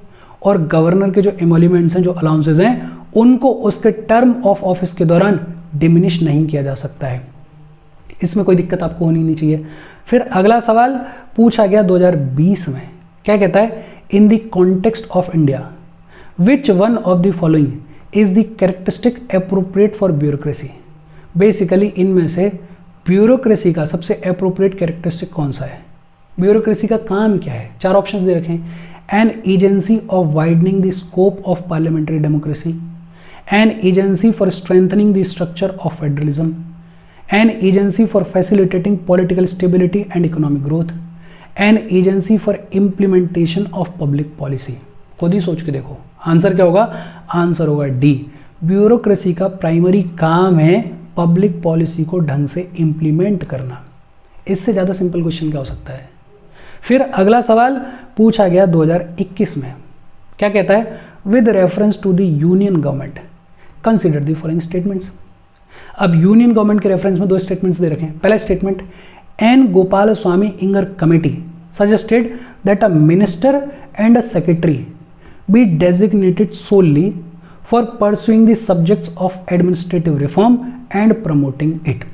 और गवर्नर के जो एमोल्यूमेंट्स हैं, जो अलाउंसेज हैं, उनको उसके टर्म ऑफ ऑफिस के दौरान डिमिनिश नहीं किया जा सकता है। इसमें कोई दिक्कत आपको होनी नहीं चाहिए। फिर अगला सवाल पूछा गया 2020 में, क्या कहता है, in the context of India which one of the following is the characteristic appropriate for bureaucracy. Basically इनमें से ब्यूरोक्रेसी का सबसे अप्रोप्रिएट कैरेक्टरिस्टिक कौन सा है, ब्यूरोक्रेसी का काम क्या है। चार ऑप्शंस दे रखे हैं, an agency of widening the scope of parliamentary democracy, an agency for strengthening the structure of federalism, an agency for facilitating political stability and economic growth, an agency for implementation of public policy। खुद ही सोच के देखो answer क्या होगा, answer होगा D. Bureaucracy का primary काम है पब्लिक पॉलिसी को ढंग से इंप्लीमेंट करना। इससे ज़्यादा सिंपल क्वेश्चन क्या हो सकता है। फिर अगला सवाल पूछा गया 2021 में, क्या कहता है, with reference to the union government consider the following statements. अब यूनियन गवर्नमेंट के रेफरेंस में दो स्टेटमेंट्स दे रखे हैं। पहला statement, N Gopalaswami Iyengar committee suggested that a minister and a secretary be designated solely for pursuing the subjects of administrative reform and promoting it.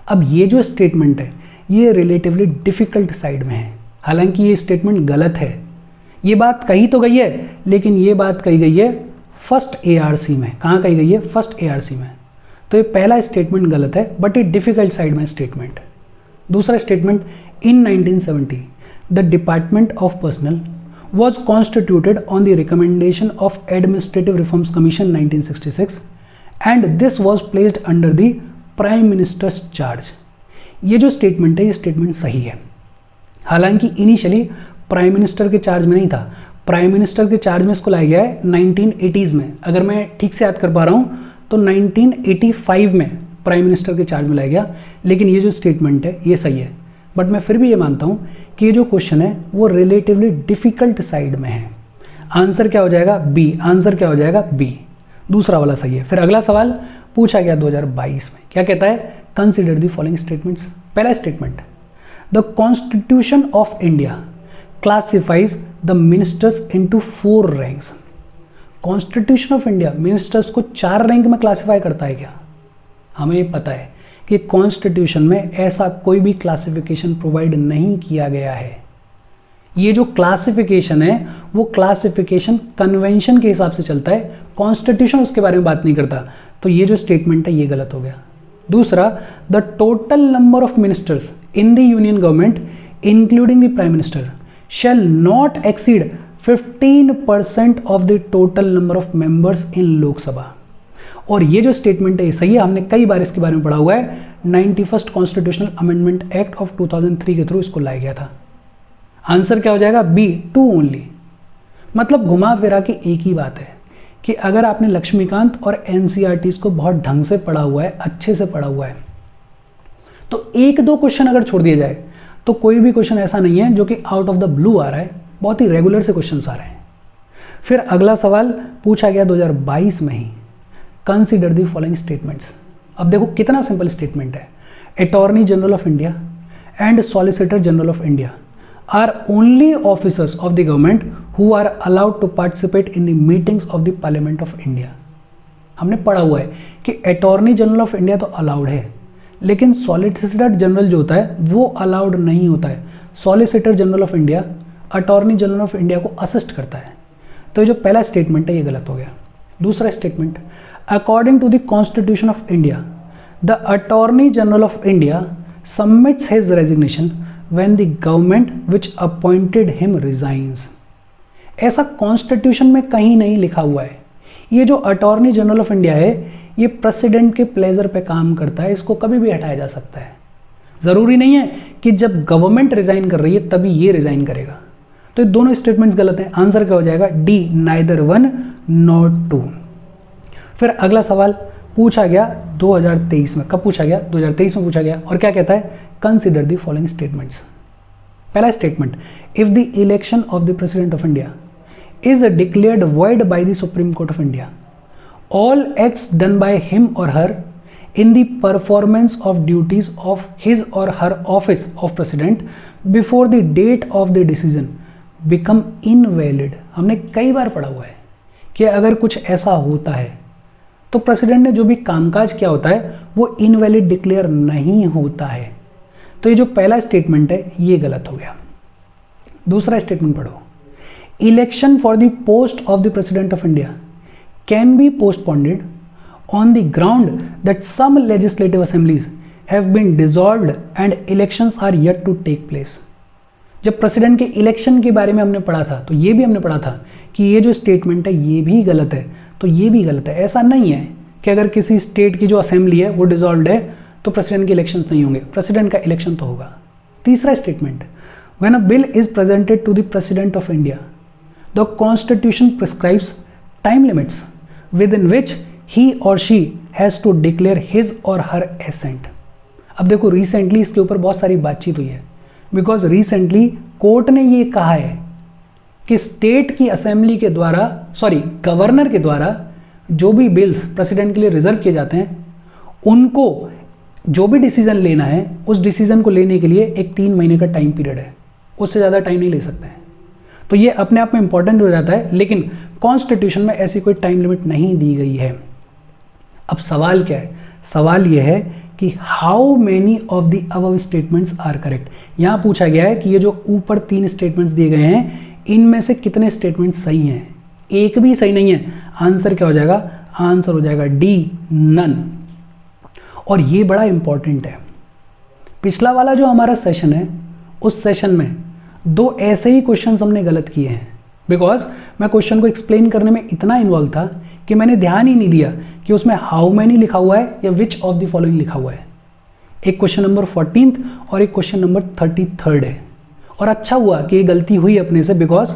अब ये जो स्टेटमेंट है ये रिलेटिवली डिफिकल्ट साइड में है, हालांकि ये स्टेटमेंट गलत है। ये बात कही तो गई है लेकिन ये बात कही गई है फर्स्ट एआरसी में। कहाँ कही गई है, फर्स्ट एआरसी में। तो ये पहला स्टेटमेंट गलत है, बट ये डिफिकल्ट साइड में स्टेटमेंट। दूसरा statement, in 1970 the department of personal was constituted on the recommendation of Administrative Reforms Commission 1966 and this was placed under the Prime Minister's charge। ये जो स्टेटमेंट है ये स्टेटमेंट सही है, हालांकि इनिशियली प्राइम मिनिस्टर के चार्ज में नहीं था। प्राइम मिनिस्टर के चार्ज में इसको लाया गया है 1980s में, अगर मैं ठीक से याद कर पा रहा हूँ तो 1985 में प्राइम मिनिस्टर के चार्ज में लाया गया। लेकिन ये जो स्टेटमेंट है ये सही है, बट मैं फिर भी ये मानता हूँ कि ये जो क्वेश्चन है वो रिलेटिवली डिफिकल्ट साइड में है। आंसर क्या हो जाएगा, बी। आंसर क्या हो जाएगा, बी। दूसरा वाला सही है। फिर अगला सवाल पूछा गया 2022 में, क्या कहता है, कंसिडर द फॉलोइंग स्टेटमेंट्स। पहला statement, the constitution of India classifies the ministers into 4 ranks. Constitution of India ministers को 4 रैंक में क्लासिफाई करता है क्या? हमें ये पता है कि कॉन्स्टिट्यूशन में ऐसा कोई भी क्लासिफिकेशन प्रोवाइड नहीं किया गया है। ये जो क्लासिफिकेशन है वो क्लासिफिकेशन कन्वेंशन के हिसाब से चलता है, कॉन्स्टिट्यूशन उसके बारे में बात नहीं करता। तो ये जो स्टेटमेंट है ये गलत हो गया। दूसरा, the total number of ministers in the union government including the prime minister shall not exceed 15% of the total number of members in Lok Sabha. और ये जो स्टेटमेंट है ये सही है, हमने कई बार इसके बारे में पढ़ा हुआ है। 91st constitutional amendment act of 2003 के थ्रू इसको लाया गया था। आंसर क्या हो जाएगा, बी, 2 ओनली। मतलब घुमा फिरा के एक ही बात है कि अगर आपने लक्ष्मीकांत और एनसीईआरटी को बहुत ढंग से पढ़ा हुआ है, अच्छे से पढ़ा हुआ है, तो 1-2 क्वेश्चन अगर छोड़ दिया जाए तो कोई भी क्वेश्चन ऐसा नहीं है जो कि आउट ऑफ द ब्लू आ रहा है। बहुत ही रेगुलर से क्वेश्चन आ रहे हैं। फिर अगला सवाल पूछा गया 2022 में ही, कंसीडर द फॉलोइंग स्टेटमेंट्स। अब देखो कितना सिंपल स्टेटमेंट है। Attorney general of India and solicitor general of India are only officers of the government who are allowed to participate in the meetings of the parliament of India. हमने पढ़ा हुआ है कि attorney general of India तो allowed है, लेकिन solicitor general जो होता है वो अलाउड नहीं होता है। Solicitor general of India attorney general of India को असिस्ट करता है। तो ये जो पहला स्टेटमेंट है ये गलत हो गया। दूसरा statement, according to the constitution of India the attorney general of India submits his resignation when the government which appointed him resigns. ऐसा कॉन्स्टिट्यूशन में कहीं नहीं लिखा हुआ है। ये जो अटॉर्नी जनरल ऑफ इंडिया है ये प्रेसिडेंट के प्लेजर पे काम करता है, इसको कभी भी हटाया जा सकता है। ज़रूरी नहीं है कि जब गवर्नमेंट रिजाइन कर रही है तभी ये रिजाइन करेगा। तो ये दोनों स्टेटमेंट्स गलत हैं। आंसर क्या हो जाएगा? D, neither one not two. फिर अगला सवाल पूछा गया 2023 में। कब पूछा गया? 2023 में पूछा गया। और क्या कहता है? Consider the following statements. पहला statement, if the election of the president of India is declared void by the Supreme Court of India, all acts done by him or her in the performance of duties of his or her office of president before the date of the decision become invalid। हमने कई बार पढ़ा हुआ है कि अगर कुछ ऐसा होता है तो प्रेसिडेंट ने जो भी कामकाज किया होता है वो इनवैलिड डिक्लेयर नहीं होता है। तो ये जो पहला स्टेटमेंट है ये गलत हो गया। दूसरा स्टेटमेंट पढ़ो, election for the post of the president of India can be postponed on the ground that some legislative assemblies have been dissolved and elections are yet to take place। जब president के election के बारे में हमने पढ़ा था तो ये भी हमने पढ़ा था कि ये जो स्टेटमेंट है ये भी गलत है। तो ये भी गलत है। ऐसा नहीं है कि अगर किसी स्टेट की जो असेंबली है वो डिसॉल्व्ड है तो प्रेसिडेंट के इलेक्शंस नहीं होंगे। प्रेसिडेंट का इलेक्शन तो होगा। तीसरा statement, when a bill is presented to the president of India the constitution prescribes time limits within which he or she has to declare his or her assent। अब देखो recently इसके ऊपर बहुत सारी बातचीत हुई है, बिकॉज रिसेंटली कोर्ट ने ये कहा है कि स्टेट की असेंबली के द्वारा गवर्नर के द्वारा जो भी बिल्स प्रेसिडेंट के लिए रिजर्व किए जाते हैं उनको जो भी डिसीजन लेना है उस डिसीजन को लेने के लिए एक 3 महीने का टाइम पीरियड है, उससे ज़्यादा टाइम नहीं ले सकते हैं। तो ये अपने आप में इंपॉर्टेंट हो जाता है, लेकिन कॉन्स्टिट्यूशन में ऐसी कोई टाइम लिमिट नहीं दी गई है। अब सवाल क्या है? सवाल ये है कि how many of the above statements are correct. यहां पूछा गया है कि ये जो ऊपर 3 स्टेटमेंट्स दिए गए हैं इनमें से कितने स्टेटमेंट्स सही हैं। एक भी सही नहीं है। आंसर क्या हो जाएगा? आंसर हो जाएगा डी, नन। और ये बड़ा इंपॉर्टेंट है। पिछला वाला जो हमारा सेशन है उस सेशन में 2 ऐसे ही क्वेश्चंस हमने गलत किए हैं, बिकॉज मैं क्वेश्चन को एक्सप्लेन करने में इतना इन्वॉल्व था कि मैंने ध्यान ही नहीं दिया कि उसमें हाउ मैनी लिखा हुआ है या विच ऑफ द फॉलोइंग लिखा हुआ है। एक क्वेश्चन नंबर 14 और एक क्वेश्चन नंबर 33 है। और अच्छा हुआ कि ये गलती हुई अपने से, बिकॉज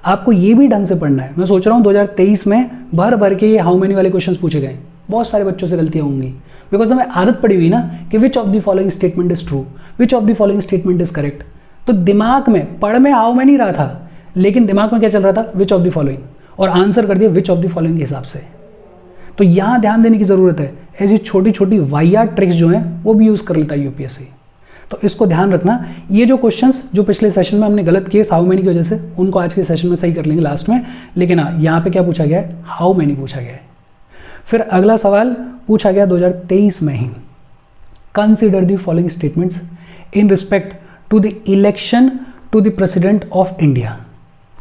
आपको ये भी ढंग से पढ़ना है। मैं सोच रहा हूँ 2023 में भर भर के ये हाउ मैनी वाले क्वेश्चन पूछे गए। बहुत सारे बच्चों से गलतियाँ होंगी, बिकॉज हमें आदत पड़ी हुई ना कि विच of the following statement is true, which of the following statement is correct. तो दिमाग में पढ़ में हाउ मैनी रहा था, लेकिन दिमाग में क्या चल रहा था? विच ऑफ द फॉलोइंग, और आंसर कर दिया विच ऑफ द फॉलोइंग के हिसाब से। तो यहां ध्यान देने की जरूरत है। ऐसी छोटी छोटी वाहियात ट्रिक्स जो हैं वो भी यूज कर लेता है यूपीएससी। तो इसको ध्यान रखना। ये जो क्वेश्चंस जो पिछले सेशन में हमने गलत किए हाउ मैनी की वजह से, उनको आज के सेशन में सही कर लेंगे लास्ट में। लेकिन हाँ, यहाँ पे क्या पूछा गया है? हाउ मैनी पूछा गया है। फिर अगला सवाल पूछा गया 2023 में ही, consider the following statements in respect to the election to the president of India.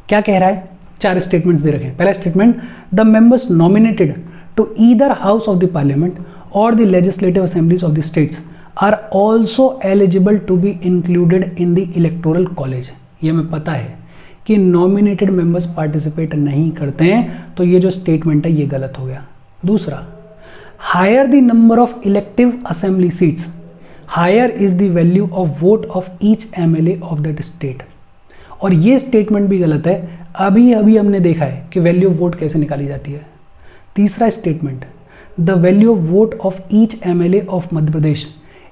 क्या कह रहा है? 4 स्टेटमेंट्स दे रखे हैं। पहला statement, the members nominated to either house of the parliament और the legislative assemblies of the states are also eligible to be included in the electoral college. ये हमें पता है कि नॉमिनेटेड मेंबर्स पार्टिसिपेट नहीं करते हैं, तो ये जो स्टेटमेंट है ये गलत हो गया। दूसरा, higher the number of elective assembly seats higher is the value of vote of each MLA of that state. और ये स्टेटमेंट भी गलत है। अभी हमने देखा है कि वैल्यू ऑफ वोट कैसे निकाली जाती है। तीसरा statement, the value of vote of each MLA of Madhya Pradesh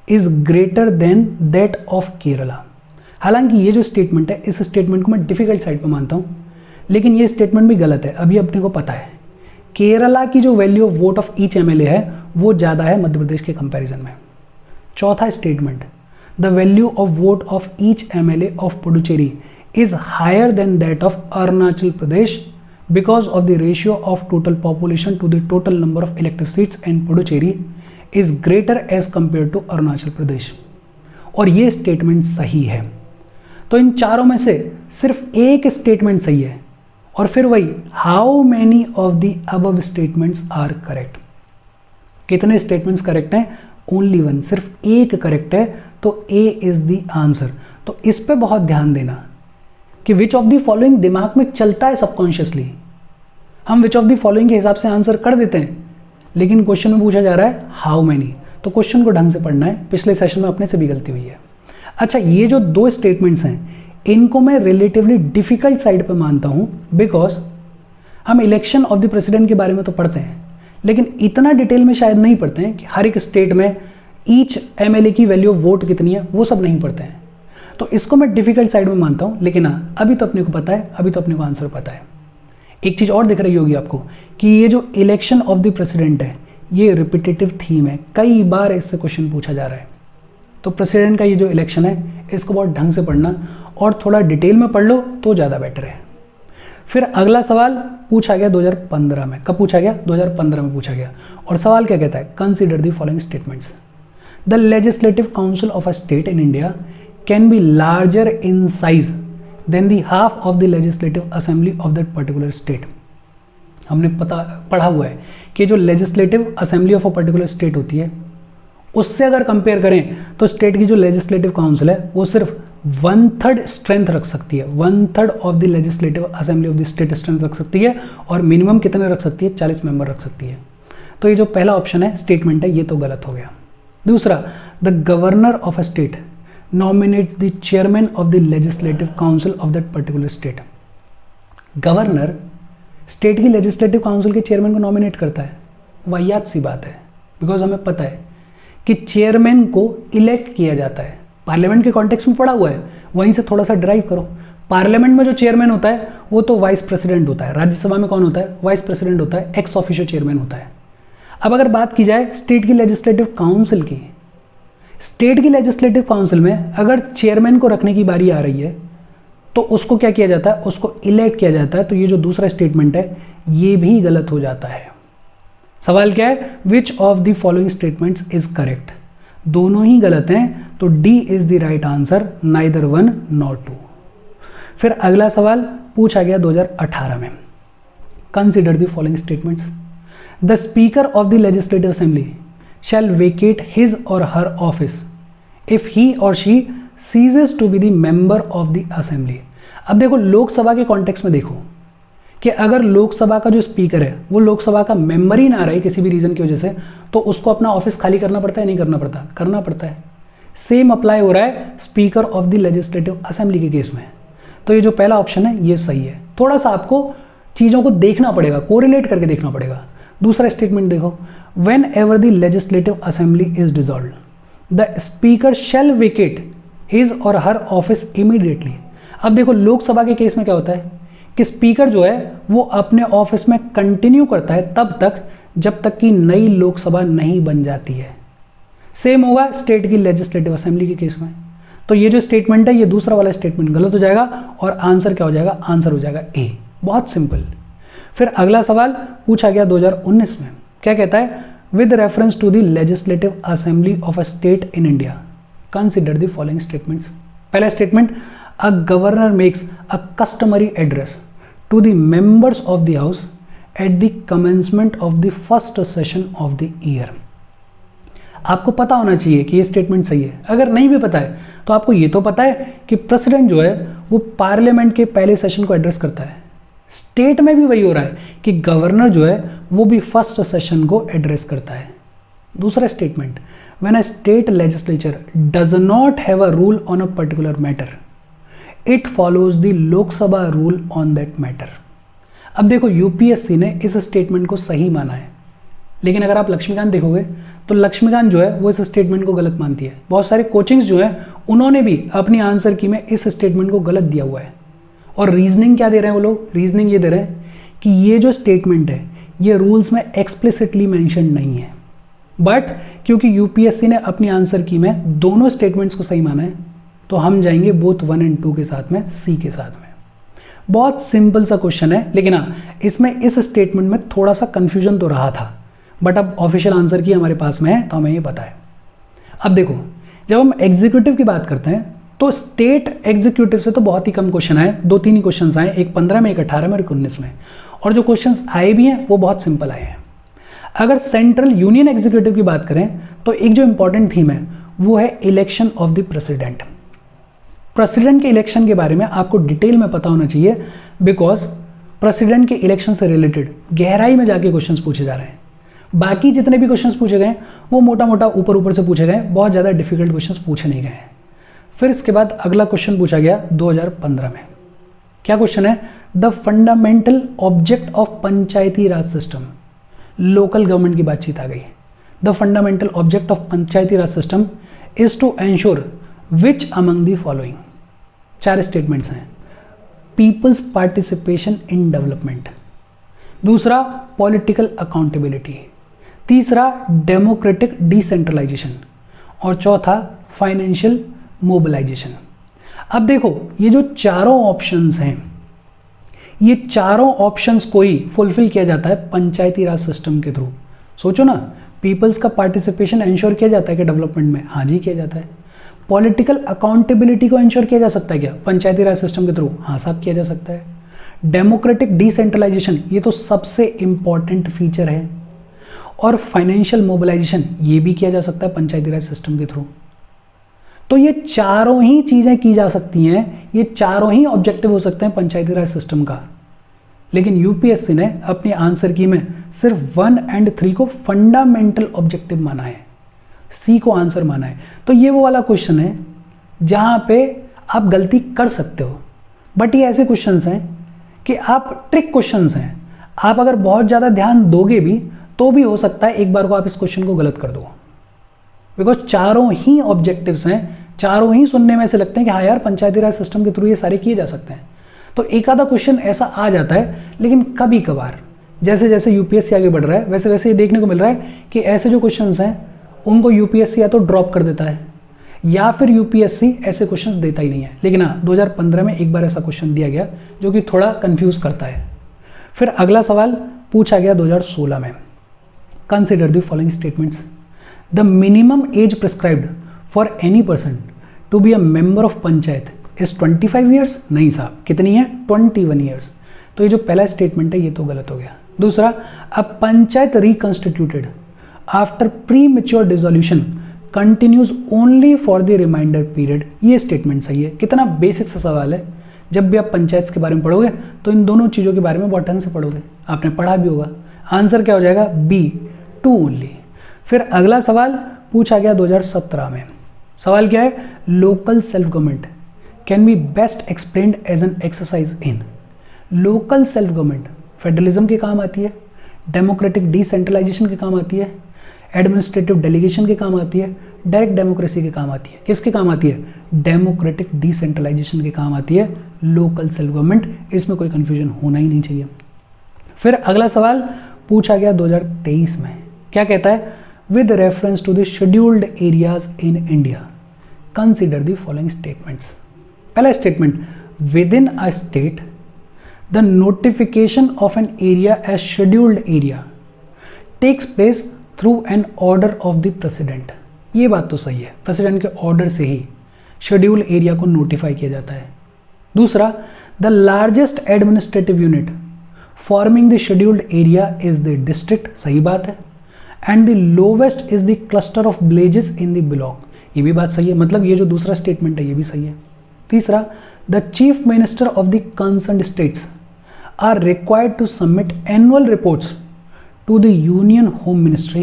is greater than that of Kerala. हालांकि ये जो स्टेटमेंट है, इस स्टेटमेंट को मैं डिफिकल्ट साइड पर मानता हूँ, लेकिन ये स्टेटमेंट भी गलत है। अभी अपने को पता है केरला की जो value of vote of each MLA है वो ज़्यादा है मध्य प्रदेश के कंपैरिजन में। चौथा statement, the value of vote of each MLA of Puducherry is higher than that of Arunachal Pradesh because of the ratio of total population to the total number of elective seats in Puducherry is greater as compare to Arunachal Pradesh. और ये statement सही है। तो इन चारों में से सिर्फ एक स्टेटमेंट सही है, और फिर वही how many of the above statements are correct. कितने स्टेटमेंट्स करेक्ट हैं? ओनली वन, सिर्फ एक करेक्ट है, तो ए इज द आंसर। तो इस पे बहुत ध्यान देना कि विच ऑफ द फॉलोइंग दिमाग में चलता है सबकॉन्शियसली। हम विच ऑफ द फॉलोइंग के हिसाब से आंसर कर देते हैं, लेकिन क्वेश्चन में पूछा जा रहा है हाउ मैनी, तो क्वेश्चन को ढंग से पढ़ना है। पिछले सेशन में अपने से भी गलती हुई है। अच्छा, ये जो दो स्टेटमेंट्स हैं इनको मैं रिलेटिवली डिफिकल्ट साइड पे मानता हूँ, बिकॉज हम इलेक्शन ऑफ द प्रेसिडेंट के बारे में तो पढ़ते हैं, लेकिन इतना डिटेल में शायद नहीं पढ़ते हैं कि हर एक स्टेट में ईच एमएलए की वैल्यू ऑफ वोट कितनी है, वो सब नहीं पढ़ते हैं। तो इसको मैं डिफिकल्ट साइड में मानता हूँ, लेकिन हाँ अभी तो अपने को पता है, अभी तो अपने को आंसर पता है। एक चीज़ और दिख रही होगी आपको कि ये जो इलेक्शन ऑफ द प्रेसिडेंट है ये रिपीटेटिव थीम है, कई बार इससे क्वेश्चन पूछा जा रहा है। तो प्रेसिडेंट का ये जो इलेक्शन है इसको बहुत ढंग से पढ़ना और थोड़ा डिटेल में पढ़ लो तो ज़्यादा बेटर है। फिर अगला सवाल पूछा गया 2015 में। कब पूछा गया? 2015 में पूछा गया। और सवाल क्या कहता है? Consider the following statements. The legislative council of a state in India can be larger in size than the half of the legislative assembly of that particular state. हमने पढ़ा हुआ है कि जो legislative assembly of a particular state होती है उससे अगर कंपेयर करें तो स्टेट की जो लेजिस्लेटिव काउंसिल है वो सिर्फ 1/3 स्ट्रेंथ रख सकती है। 1/3 of the legislative assembly of the state strength रख सकती है, और मिनिमम कितने रख सकती है? 40 मेंबर रख सकती है। तो ये जो पहला ऑप्शन है स्टेटमेंट है, ये तो गलत हो गया। दूसरा, the governor of a state nominates the chairman of the legislative council of that particular state. Governor state की लेजिस्लेटिव काउंसिल के चेयरमैन को नॉमिनेट करता है। वाहियात सी बात है, बिकॉज हमें पता है कि चेयरमैन को इलेक्ट किया जाता है। पार्लियामेंट के कॉन्टेक्स्ट में पढ़ा हुआ है, वहीं से थोड़ा सा ड्राइव करो। पार्लियामेंट में जो चेयरमैन होता है वो तो वाइस प्रेसिडेंट होता है। राज्यसभा में कौन होता है? वाइस प्रेसिडेंट होता है, एक्स ऑफिशियो चेयरमैन होता है। अब अगर बात की जाए स्टेट की लेजिस्लेटिव काउंसिल की, स्टेट की लेजिस्लेटिव काउंसिल में अगर चेयरमैन को रखने की बारी आ रही है तो उसको क्या किया जाता है? उसको इलेक्ट किया जाता है। तो ये जो दूसरा स्टेटमेंट है ये भी गलत हो जाता है। सवाल क्या है? Which of the following statements is correct? दोनों ही गलत हैं, तो D is the right answer, neither 1 not 2। फिर अगला सवाल पूछा गया 2018 में। Consider the following statements. The speaker of the legislative assembly shall vacate his or her office if he or she ceases to be the member of the assembly. अब देखो लोकसभा के context में देखो कि अगर लोकसभा का जो स्पीकर है वो लोकसभा का मेंबर ही ना रहे किसी भी रीजन की वजह से, तो उसको अपना ऑफिस खाली करना पड़ता है, नहीं करना पड़ता? करना पड़ता है। सेम अप्लाई हो रहा है speaker of the legislative assembly के केस में। तो ये जो पहला ऑप्शन है ये सही है। थोड़ा सा आपको चीज़ों को देखना पड़ेगा, कोरिलेट करके देखना पड़ेगा। दूसरा स्टेटमेंट देखो, whenever the legislative assembly is dissolved the speaker shall vacate his or her office immediately. अब देखो लोकसभा के केस में क्या होता है कि स्पीकर जो है वो अपने ऑफिस में कंटिन्यू करता है तब तक जब तक कि नई लोकसभा नहीं बन जाती है। सेम होगा स्टेट की लेजिस्लेटिव असेंबली के केस में। तो ये जो स्टेटमेंट है ये दूसरा वाला स्टेटमेंट गलत हो जाएगा, और आंसर क्या हो जाएगा? आंसर हो जाएगा ए। बहुत सिंपल। फिर अगला सवाल पूछा गया 2019 में। क्या कहता है? With reference to the legislative assembly of a state in India consider the following statements. पहला statement, a governor makes a customary address to the members of the house at the commencement of the first session of the year। आपको पता होना चाहिए कि ये statement सही है। अगर नहीं भी पता है तो आपको ये तो पता है कि प्रेसिडेंट जो है वो पार्लियामेंट के पहले सेशन को एड्रेस करता है। स्टेट में भी वही हो रहा है कि गवर्नर जो है वो भी फर्स्ट सेशन को एड्रेस करता है। दूसरा statement, when a state legislature does not have a rule on a particular matter it follows the Lok Sabha rule on that matter. अब देखो यूपीएससी ने इस स्टेटमेंट को सही माना है, लेकिन अगर आप लक्ष्मीकांत देखोगे तो लक्ष्मीकांत जो है वो इस स्टेटमेंट को गलत मानती है। बहुत सारे कोचिंग्स जो है उन्होंने भी अपनी आंसर की में इस स्टेटमेंट को गलत दिया हुआ है। और रीजनिंग क्या दे रहे हैं वो लोग? रीजनिंग ये दे रहे हैं कि ये जो स्टेटमेंट है ये रूल्स में एक्सप्लिसिटली मेंशन नहीं है, बट क्योंकि यूपीएससी ने अपनी आंसर की में दोनों स्टेटमेंट्स को सही माना है तो हम जाएंगे बोथ 1 और 2 के साथ में, सी के साथ में। बहुत सिंपल सा क्वेश्चन है, लेकिन हाँ इसमें इस स्टेटमेंट में थोड़ा सा कंफ्यूजन तो रहा था, बट अब ऑफिशियल आंसर की हमारे पास में है तो हमें ये पता है। अब देखो, जब हम एग्जीक्यूटिव की बात करते हैं तो स्टेट एग्जीक्यूटिव से तो बहुत ही कम क्वेश्चन आए, 2-3 ही क्वेश्चन आए, एक 15 में, एक 18 में, एक 19 में, और जो क्वेश्चन आए भी हैं वो बहुत सिंपल आए हैं। अगर सेंट्रल यूनियन एग्जीक्यूटिव की बात करें तो एक जो इंपॉर्टेंट थीम है वो है election of the president. President के इलेक्शन के बारे में आपको डिटेल में पता होना चाहिए, बिकॉज प्रेसिडेंट के इलेक्शन से रिलेटेड गहराई में जाके क्वेश्चंस पूछे जा रहे हैं। बाकी जितने भी क्वेश्चंस पूछे गए वो मोटा मोटा ऊपर ऊपर से पूछे गए, बहुत ज़्यादा डिफिकल्ट क्वेश्चंस पूछे नहीं गए हैं। फिर इसके बाद अगला क्वेश्चन पूछा गया 2015 में। क्या क्वेश्चन है? The fundamental object of panchayati raj system. Local government की बातचीत आ गई। The fundamental object of panchayati raj system is to ensure which among the following. 4 statements हैं। पीपल्स पार्टिसिपेशन इन डेवलपमेंट, दूसरा पॉलिटिकल अकाउंटेबिलिटी, तीसरा डेमोक्रेटिक डिसेंट्रलाइजेशन, और चौथा फाइनेंशियल मोबिलाइजेशन। अब देखो, ये जो चारों ऑप्शंस हैं, ये चारों ऑप्शंस को ही फुलफिल किया जाता है पंचायती राज सिस्टम के थ्रू। सोचो ना, पीपल्स का पार्टिसिपेशन इंश्योर किया जाता है कि डेवलपमेंट में? हाँ जी, किया जाता है। पॉलिटिकल अकाउंटेबिलिटी को इंश्योर किया जा सकता है क्या पंचायती राज सिस्टम के थ्रू? हाँ साहब, किया जा सकता है। डेमोक्रेटिक डिसेंट्रलाइजेशन, ये तो सबसे इंपॉर्टेंट फीचर है। और फाइनेंशियल मोबिलाइजेशन, ये भी किया जा सकता है पंचायती राज सिस्टम के थ्रू। तो ये चारों ही चीज़ें की जा सकती हैं, ये चारों ही ऑब्जेक्टिव हो सकते हैं पंचायती राज सिस्टम का। लेकिन यूपीएससी ने अपने आंसर की में सिर्फ 1 और 3 को फंडामेंटल ऑब्जेक्टिव माना है, सी को आंसर माना है। तो ये वो वाला क्वेश्चन है जहां पे आप गलती कर सकते हो, बट ये ऐसे क्वेश्चंस हैं कि आप ट्रिक क्वेश्चंस हैं, आप अगर बहुत ज़्यादा ध्यान दोगे भी तो भी हो सकता है एक बार को आप इस क्वेश्चन को गलत कर दो, बिकॉज चारों ही ऑब्जेक्टिव्स हैं, चारों ही सुनने में से लगते हैं कि हाँ यार पंचायती राज सिस्टम के थ्रू ये सारे किए जा सकते हैं। तो एक आधा क्वेश्चन ऐसा आ जाता है, लेकिन कभी कभार जैसे जैसे यूपीएससी आगे बढ़ रहा है वैसे वैसे ये देखने को मिल रहा है कि ऐसे जो क्वेश्चंस हैं उनको यूपीएससी या तो ड्रॉप कर देता है या फिर यूपीएससी ऐसे क्वेश्चंस देता ही नहीं है। लेकिन हाँ, 2015 में एक बार ऐसा क्वेश्चन दिया गया जो कि थोड़ा कंफ्यूज करता है। फिर अगला सवाल पूछा गया 2016 में। Consider the following statements. The minimum age prescribed for any person to be a member of panchayat is 25 years. नहीं साहब, कितनी है? 21 ईयर्स। तो ये जो पहला स्टेटमेंट है ये तो गलत हो गया। दूसरा, a panchayat reconstituted after premature dissolution continues only for the remainder period. ये स्टेटमेंट सही है। कितना बेसिक सा सवाल है। जब भी आप पंचायत के बारे में पढ़ोगे तो इन दोनों चीज़ों के बारे में बहुत ढंग से पढ़ोगे, आपने पढ़ा भी होगा। आंसर क्या हो जाएगा? B, 2 only. फिर अगला सवाल पूछा गया 2017 में। सवाल क्या है? Local self government can be best explained as an exercise in. Local self government federalism के काम आती है, डेमोक्रेटिक डिसेंट्रलाइजेशन के काम आती है, एडमिनिस्ट्रेटिव डेलीगेशन के काम आती है, डायरेक्ट डेमोक्रेसी के काम आती है। किसके काम आती है? डेमोक्रेटिक डिसेंट्रलाइजेशन के काम आती है लोकल सेल्फ गवर्नमेंट। इसमें कोई कंफ्यूजन होना ही नहीं चाहिए। फिर अगला सवाल पूछा गया 2023 में। क्या कहता है? With reference to the scheduled areas in India consider the following statements. पहला statement, within a state the notification of an area as scheduled area takes place through an order of the president. ये बात तो सही है, president के order से ही schedule area को नोटिफाई किया जाता है। दूसरा, the largest administrative unit forming the scheduled area is the district. सही बात है। And the lowest is the cluster of villages in the block. ये भी बात सही है, मतलब ये जो दूसरा स्टेटमेंट है ये भी सही है। तीसरा, the chief minister of the concerned states are required to submit annual reports to the Union Home Ministry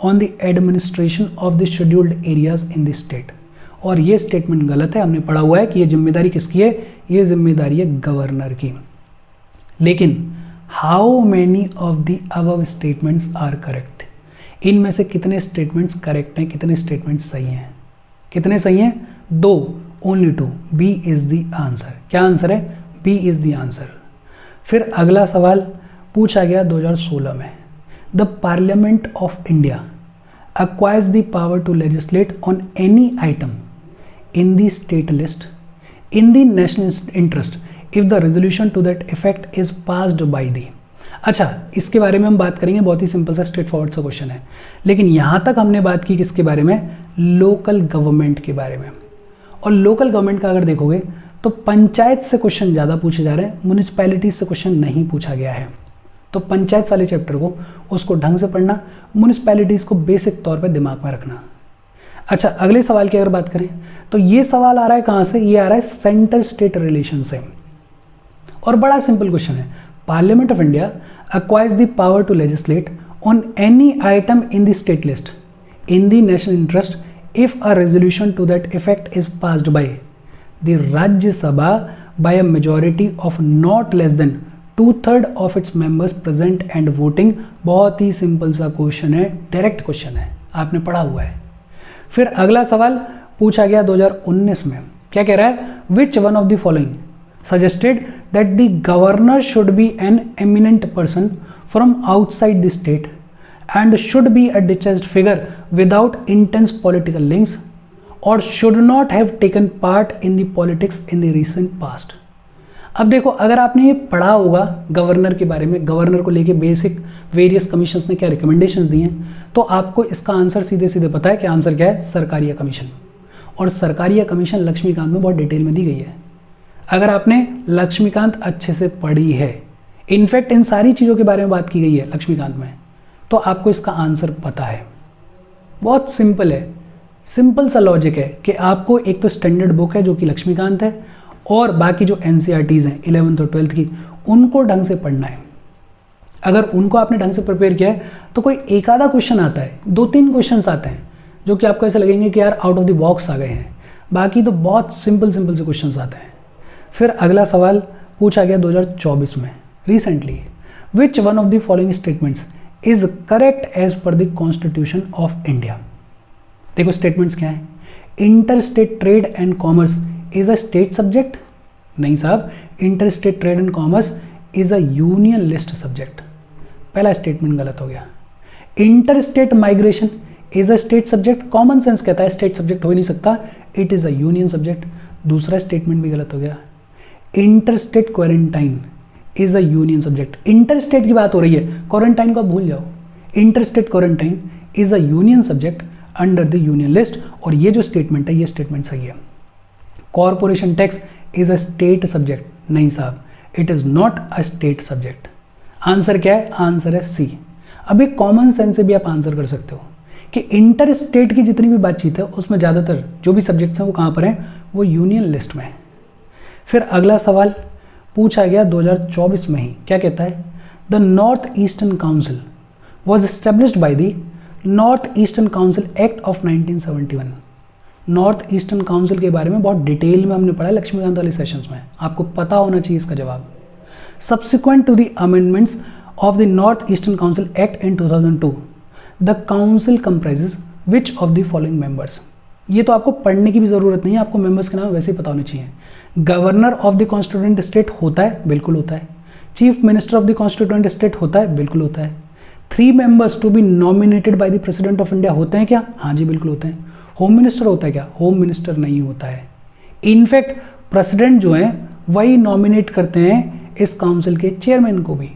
on the administration of the scheduled areas in the state। और ये स्टेटमेंट गलत है। हमने पढ़ा हुआ है कि ये जिम्मेदारी किसकी है? ये जिम्मेदारी है गवर्नर की। लेकिन how many of the above statements are correct? इनमें से कितने स्टेटमेंट्स करेक्ट हैं, कितने स्टेटमेंट्स सही हैं? कितने सही हैं? 2, only 2, B is the answer. क्या आंसर है? B is the answer. फिर अगला सवाल पूछा गया 2016 में, the parliament of India acquires the power to legislate on any item in the state list in the national interest if the resolution to that effect is passed by the। अच्छा, इसके बारे में हम बात करेंगे, बहुत ही सिंपल सा स्ट्रेट फॉरवर्ड सा क्वेश्चन है, लेकिन यहाँ तक हमने बात की किसके बारे में? लोकल गवर्नमेंट के बारे में। और लोकल गवर्नमेंट का अगर देखोगे तो पंचायत से क्वेश्चन ज़्यादा पूछे जा रहे हैं, म्यूनिसिपैलिटी से क्वेश्चन नहीं पूछा गया है। तो पंचायत वाले चैप्टर को उसको ढंग से पढ़ना, म्यूनिसिपैलिटीज़ को बेसिक तौर पे दिमाग में रखना। अच्छा, अगले सवाल की अगर बात करें तो ये सवाल आ रहा है कहाँ से? ये आ रहा है सेंटर स्टेट रिलेशन से, और बड़ा सिंपल क्वेश्चन है। Parliament of India acquires the power to legislate on any item in the state list in the national interest if a resolution to that effect is passed by the Rajya Sabha by a majority of not less than 2/3 of its members present and voting। बहुत ही simple सा question है, direct question है, आपने पढ़ा हुआ है। फिर अगला सवाल पूछा गया 2019 में, क्या कह रहा है? Which one of the following suggested that the governor should be an eminent person from outside the state and should be a detached figure without intense political links or should not have taken part in the politics in the recent past। अब देखो, अगर आपने ये पढ़ा होगा governor के बारे में, गवर्नर को लेके बेसिक वेरियस कमीशंस ने क्या रिकमेंडेशंस दिए हैं, तो आपको इसका आंसर सीधे सीधे पता है कि आंसर क्या है? सरकारिया कमीशन। और सरकारिया कमीशन लक्ष्मीकांत में बहुत डिटेल में दी गई है। अगर आपने लक्ष्मीकांत अच्छे से पढ़ी है, इनफैक्ट इन सारी चीज़ों के बारे में बात की गई है लक्ष्मीकांत में, तो आपको इसका आंसर पता है। बहुत सिंपल है, सिंपल सा लॉजिक है कि आपको एक तो स्टैंडर्ड बुक है जो कि लक्ष्मीकांत है, और बाकी जो NCERTs हैं 11th और 12th की, उनको ढंग से पढ़ना है। अगर उनको आपने ढंग से प्रिपेयर किया है तो कोई एक आधा क्वेश्चन आता है, 2-3 क्वेश्चन आते हैं जो कि आपको ऐसे लगेंगे कि यार आउट ऑफ द बॉक्स आ गए हैं, बाकी तो बहुत सिंपल से क्वेश्चन आते हैं। फिर अगला सवाल पूछा गया 2024 में, recently, which one of the following statements is correct as per the constitution of India. देखो स्टेटमेंट्स क्या है? Inter state trade and commerce is a state subject. नहीं साहब, inter state trade and commerce is a union list subject. पहला statement गलत हो गया। Inter state migration is a state subject. Common sense कहता है स्टेट सब्जेक्ट हो ही नहीं सकता, it is a union subject. दूसरा स्टेटमेंट भी गलत हो गया। Interstate quarantine is a union subject. Interstate की बात हो रही है, क्वारंटाइन को भूल जाओ। Interstate quarantine is a union subject under the union list, और ये जो स्टेटमेंट है ये स्टेटमेंट सही है। Corporation tax is a state subject. नहीं साहब, it is not a state subject. Answer क्या है? आंसर है सी। अभी कॉमन सेंस से भी आप आंसर कर सकते हो कि इंटर स्टेट की जितनी भी बातचीत है उसमें ज़्यादातर जो भी सब्जेक्ट्स हैं वो कहाँ पर हैं? वो यूनियन लिस्ट में है। फिर अगला सवाल पूछा गया 2024 में ही, क्या कहता है? The North Eastern council was established by the North Eastern council act of 1971। North Eastern council के बारे में बहुत डिटेल में हमने पढ़ा है लक्ष्मीकांत वाले सेशंस में, आपको पता होना चाहिए इसका जवाब। Subsequent to the amendments of the North Eastern council act in 2002 the council comprises which of the following members. ये तो आपको पढ़ने की भी ज़रूरत नहीं है, आपको मेंबर्स के नाम वैसे ही पता होने चाहिए। Governor of the constituent state होता है, बिल्कुल होता है। Chief minister of the constituent state होता है, बिल्कुल होता है। 3 members to be nominated by the president of India होते हैं क्या? हाँ जी, बिल्कुल होते हैं। होम मिनिस्टर होता है क्या? होम मिनिस्टर नहीं होता है। इनफैक्ट प्रेसिडेंट जो है वही नॉमिनेट करते हैं इस काउंसिल के चेयरमैन को भी।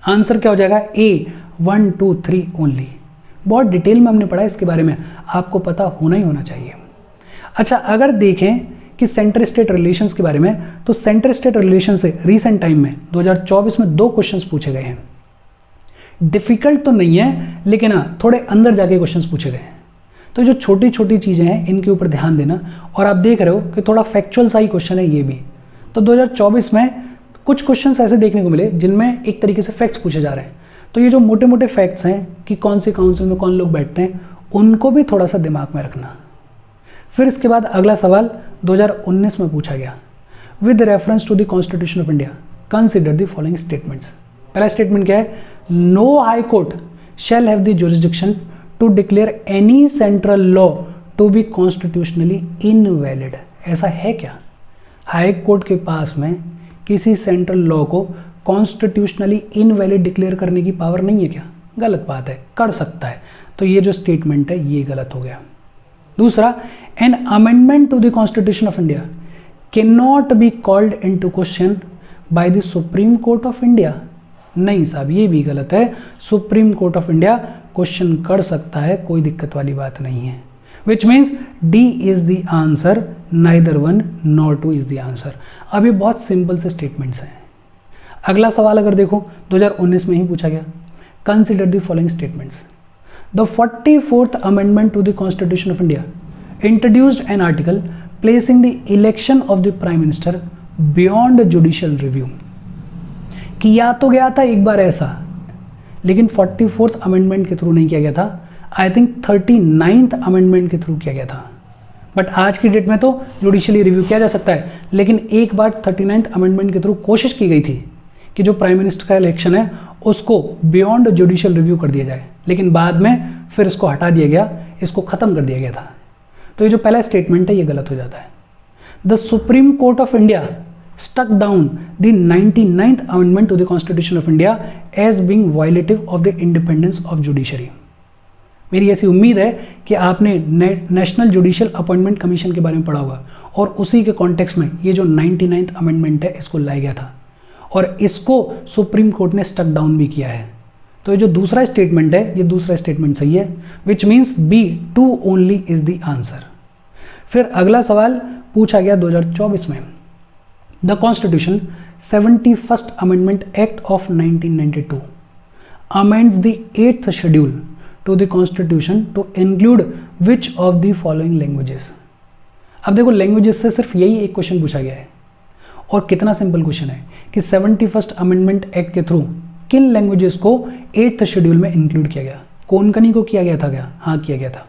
आंसर क्या हो जाएगा? ए 1, 2, 3 ओनली। बहुत डिटेल में हमने पढ़ा है इसके बारे में, आपको पता होना ही होना चाहिए। अच्छा, अगर देखें कि सेंटर स्टेट रिलेशंस के बारे में, तो सेंटर स्टेट रिलेशन से रीसेंट टाइम में 2024 में 2 क्वेश्चंस पूछे गए हैं। डिफिकल्ट तो नहीं है, लेकिन हाँ थोड़े अंदर जाके क्वेश्चंस पूछे गए हैं। तो जो छोटी छोटी चीज़ें हैं इनके ऊपर ध्यान देना, और आप देख रहे हो कि थोड़ा फैक्चुअल सा ही क्वेश्चन है ये भी। तो 2024 में कुछ क्वेश्चंस ऐसे देखने को मिले जिनमें एक तरीके से फैक्ट्स पूछे जा रहे हैं। तो ये जो मोटे मोटे फैक्ट्स हैं कि कौन से काउंसिल में कौन लोग बैठते हैं, उनको भी थोड़ा सा दिमाग में रखना। फिर इसके बाद अगला सवाल 2019 में पूछा गया, with reference to the constitution of India consider the following statements. पहला स्टेटमेंट क्या है? No high court shall have the jurisdiction to declare any central law to be constitutionally invalid. ऐसा है क्या? हाई कोर्ट के पास में किसी सेंट्रल लॉ को कॉन्स्टिट्यूशनली इनवैलिड डिक्लेयर करने की पावर नहीं है क्या? गलत बात है, कर सकता है। तो ये जो स्टेटमेंट है ये गलत हो गया। दूसरा, an amendment to the constitution of India can not be called into question by the Supreme court of India. नहीं साहब, ये भी गलत है। Supreme court of India question कर सकता है, कोई दिक्कत वाली बात नहीं है। Which means D is the answer, neither 1 nor 2 is the answer. अब ये बहुत सिंपल से स्टेटमेंट्स हैं। अगला सवाल अगर देखो 2019 में ही पूछा गया, consider the following statements. The 44th amendment to the constitution of India introduced an article placing the election of the prime minister beyond judicial review. किया तो गया था एक बार ऐसा, लेकिन 44th अमेंडमेंट के थ्रू नहीं किया गया था। आई थिंक 39th अमेंडमेंट के थ्रू किया गया था। बट आज की डेट में तो जुडिशियली रिव्यू किया जा सकता है, लेकिन एक बार 39th अमेंडमेंट के थ्रू कोशिश की गई थी कि जो प्राइम मिनिस्टर का इलेक्शन है उसको बियॉन्ड जुडिशियल रिव्यू कर दिया जाए, लेकिन बाद में फिर इसको हटा दिया गया, इसको खत्म कर दिया गया था। तो ये जो पहला स्टेटमेंट है ये गलत हो जाता है। The Supreme court of India struck down the 99th amendment to the Constitution of India as being violative of the independence of judiciary। मेरी ऐसी उम्मीद है कि आपने नेशनल जुडिशियल अपॉइंटमेंट कमीशन के बारे में पढ़ा होगा और उसी के कॉन्टेक्स्ट में ये जो 99th अमेंडमेंट है इसको लाया गया था और इसको सुप्रीम कोर्ट ने स्टक डाउन भी किया है। तो ये जो दूसरा स्टेटमेंट है ये दूसरा स्टेटमेंट सही है, which means B 2 only is the answer. फिर अगला सवाल पूछा गया 2024 में, the Constitution 71st amendment act of 1992 amends the 8th schedule to the Constitution to include which of the following languages. अब देखो लैंग्वेजेस से सिर्फ यही एक क्वेश्चन पूछा गया है और कितना सिंपल क्वेश्चन है कि 71st अमेंडमेंट एक्ट के थ्रू किन लैंग्वेजेस को 8th शेड्यूल में इंक्लूड किया गया। कोंकणी को किया गया था क्या? हाँ किया गया था।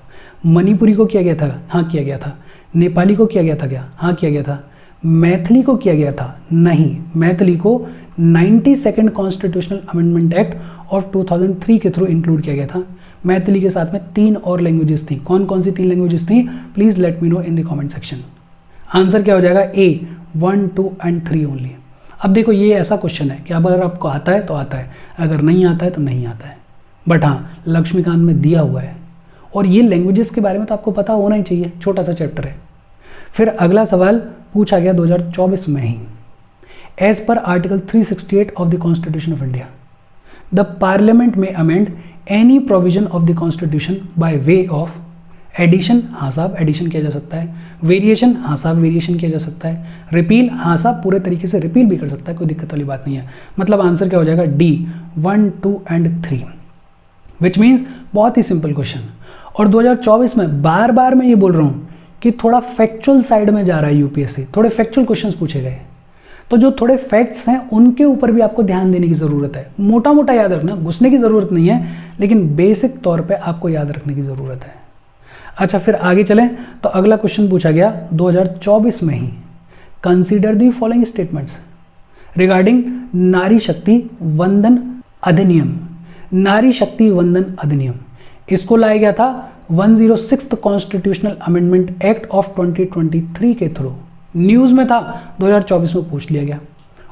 मणिपुरी को किया गया था? हाँ किया गया था। नेपाली को किया गया था क्या? हाँ किया गया था। मैथिली को किया गया था? नहीं, मैथिली को 92nd constitutional amendment act of 2003 के थ्रू इंक्लूड किया गया था। मैथिली के साथ में 3 और लैंग्वेजेस थी। कौन कौन सी 3 लैंग्वेजेस थी? Please let me know in the comment section. Answer क्या हो जाएगा? ए 1, 2 एंड 3 ओनली। अब देखो ये ऐसा क्वेश्चन है कि अगर आपको आता है तो आता है, अगर नहीं आता है तो नहीं आता है। बट हाँ, लक्ष्मीकांत में दिया हुआ है और ये लैंग्वेजेस के बारे में तो आपको पता होना ही चाहिए, छोटा सा चैप्टर है। फिर अगला सवाल पूछा गया 2024 में ही, as per article 368 of the constitution of India the parliament may amend any provision of the constitution by way of addition. हाँ साहब एडिशन किया जा सकता है। वेरिएशन, हाँ साहब वेरिएशन किया जा सकता है। रिपील, हाँ साहब पूरे तरीके से रिपील भी कर सकता है, कोई दिक्कत वाली बात नहीं है। मतलब आंसर क्या हो जाएगा? डी 1, 2 एंड 3, विच मीन्स बहुत ही सिंपल क्वेश्चन। और 2024 में बार बार मैं ये बोल रहा हूँ कि थोड़ा फैक्चुअल साइड में जा रहा है यूपीएससी, थोड़े फैक्चुअल क्वेश्चंस पूछे गए। तो जो थोड़े फैक्ट्स हैं उनके ऊपर भी आपको ध्यान देने की ज़रूरत है। मोटा मोटा याद रखना, घुसने की ज़रूरत नहीं है, लेकिन बेसिक तौर पे आपको याद रखने की ज़रूरत है। अच्छा फिर आगे चलें तो अगला क्वेश्चन पूछा गया 2024 में ही, consider the following statements regarding Nari Shakti वंदन अधिनियम। नारी शक्ति वंदन अधिनियम इसको लाया गया था 106th constitutional amendment act of 2023 के थ्रू। न्यूज़ में था, 2024 में पूछ लिया गया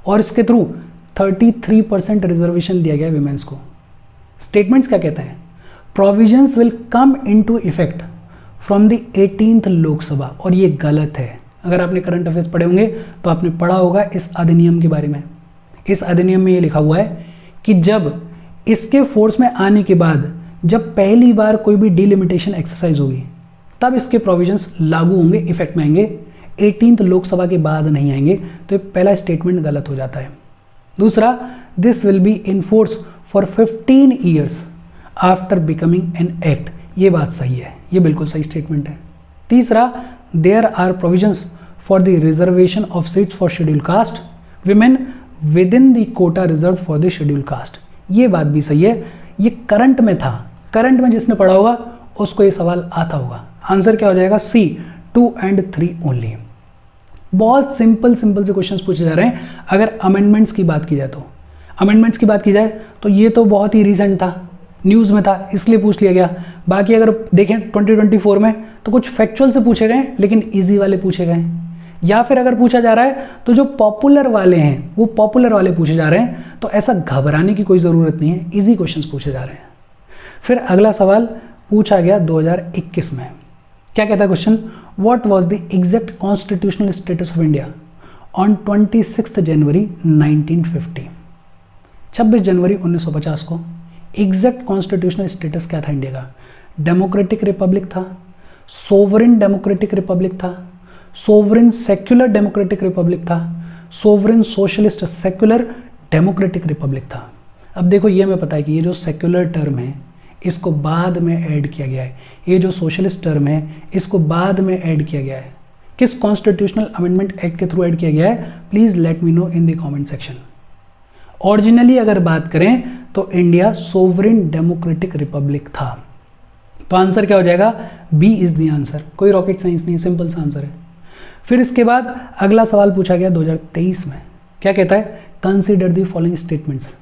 और इसके थ्रू 33% रिजर्वेशन दिया गया विमेंस को। स्टेटमेंट्स क्या कहते हैं? Provisions will come into effect from the 18th Lok Sabha. और ये गलत है। अगर आपने करंट अफेयर्स पढ़े होंगे तो आपने पढ़ा होगा इस अधिनियम के बारे में। इस अधिनियम में ये लिखा हुआ है कि जब इसके फोर्स में आने के बाद जब पहली बार कोई भी डिलिमिटेशन एक्सरसाइज होगी तब इसके प्रोविजंस लागू होंगे, इफेक्ट में आएंगे। 18th लोकसभा के बाद नहीं आएंगे। तो ये पहला स्टेटमेंट गलत हो जाता है। दूसरा, this will be in force for 15 years after becoming an act. ये बात सही है, ये बिल्कुल सही स्टेटमेंट है। तीसरा, there are provisions for the reservation of seats for schedule caste women within the quota reserve for the schedule caste. ये बात भी सही है। ये करंट में था, करंट में जिसने पढ़ा होगा उसको ये सवाल आता होगा। आंसर क्या हो जाएगा? सी 2 एंड 3 ओनली। बहुत सिंपल से क्वेश्चंस पूछे जा रहे हैं। अगर अमेंडमेंट्स की बात की जाए तो अमेंडमेंट्स की बात की जाए तो ये तो बहुत ही रिसेंट था, न्यूज़ में था इसलिए पूछ लिया गया। बाकी अगर देखें 2024 में तो कुछ फैक्चुअल से पूछे गए लेकिन इजी वाले पूछे गए, या फिर अगर पूछा जा रहा है तो जो पॉपुलर वाले हैं वो पॉपुलर वाले पूछे जा रहे हैं। तो ऐसा घबराने की कोई ज़रूरत नहीं है, इजी क्वेश्चंस पूछे जा रहे हैं। फिर अगला सवाल पूछा गया 2021 में, क्या कहता है question, what was the exact constitutional status of India on 26 जनवरी 1950। 26 जनवरी 1950 को एग्जैक्ट कॉन्स्टिट्यूशनल स्टेटस क्या था इंडिया का? डेमोक्रेटिक रिपब्लिक था, सोवरेन डेमोक्रेटिक रिपब्लिक था, सोवरेन सेक्युलर डेमोक्रेटिक रिपब्लिक था, sovereign socialist secular democratic Republic था। अब देखो ये हमें पता है कि ये जो सेक्युलर टर्म है इसको बाद में ऐड किया गया है, ये जो सोशलिस्ट टर्म है इसको बाद में ऐड किया गया है। किस कॉन्स्टिट्यूशनल अमेंडमेंट एक्ट के थ्रू ऐड किया गया है? Please let me know in the comment section. Originally अगर बात करें तो इंडिया सोवरेन डेमोक्रेटिक रिपब्लिक था। तो आंसर क्या हो जाएगा? B is the answer. कोई रॉकेट साइंस नहीं, सिंपल सा आंसर है। फिर इसके बाद अगला सवाल पूछा गया 2023 में, क्या कहता है, consider the following statements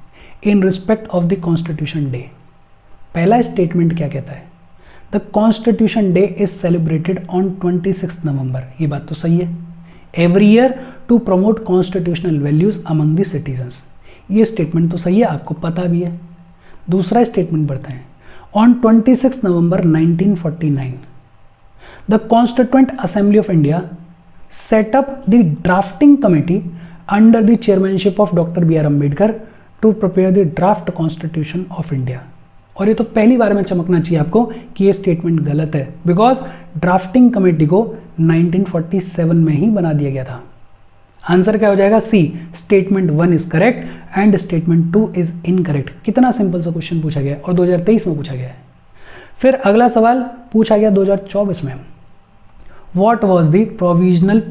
in respect of the Constitution Day. पहला स्टेटमेंट क्या कहता है? The Constitution Day is celebrated on 26 November. ये बात तो सही है। Every year to promote constitutional values among the citizens. ये स्टेटमेंट तो सही है, आपको पता भी है। दूसरा स्टेटमेंट बढ़ते हैं, on 26 November 1949 the constituent assembly of India set up the drafting committee under the chairmanship of doctor B R Ambedkar to prepare the draft constitution of India. और ये तो पहली बार में चमकना चाहिए आपको कि ये स्टेटमेंट गलत है, बिकॉज ड्राफ्टिंग कमेटी को 1947 में ही बना दिया गया था। आंसर क्या हो जाएगा? C, statement 1 is correct and statement 2 is incorrect. कितना सिंपल सा क्वेश्चन पूछा गया और 2023 में पूछा गया है। फिर अगला सवाल पूछा गया 2024 में, what was the provisional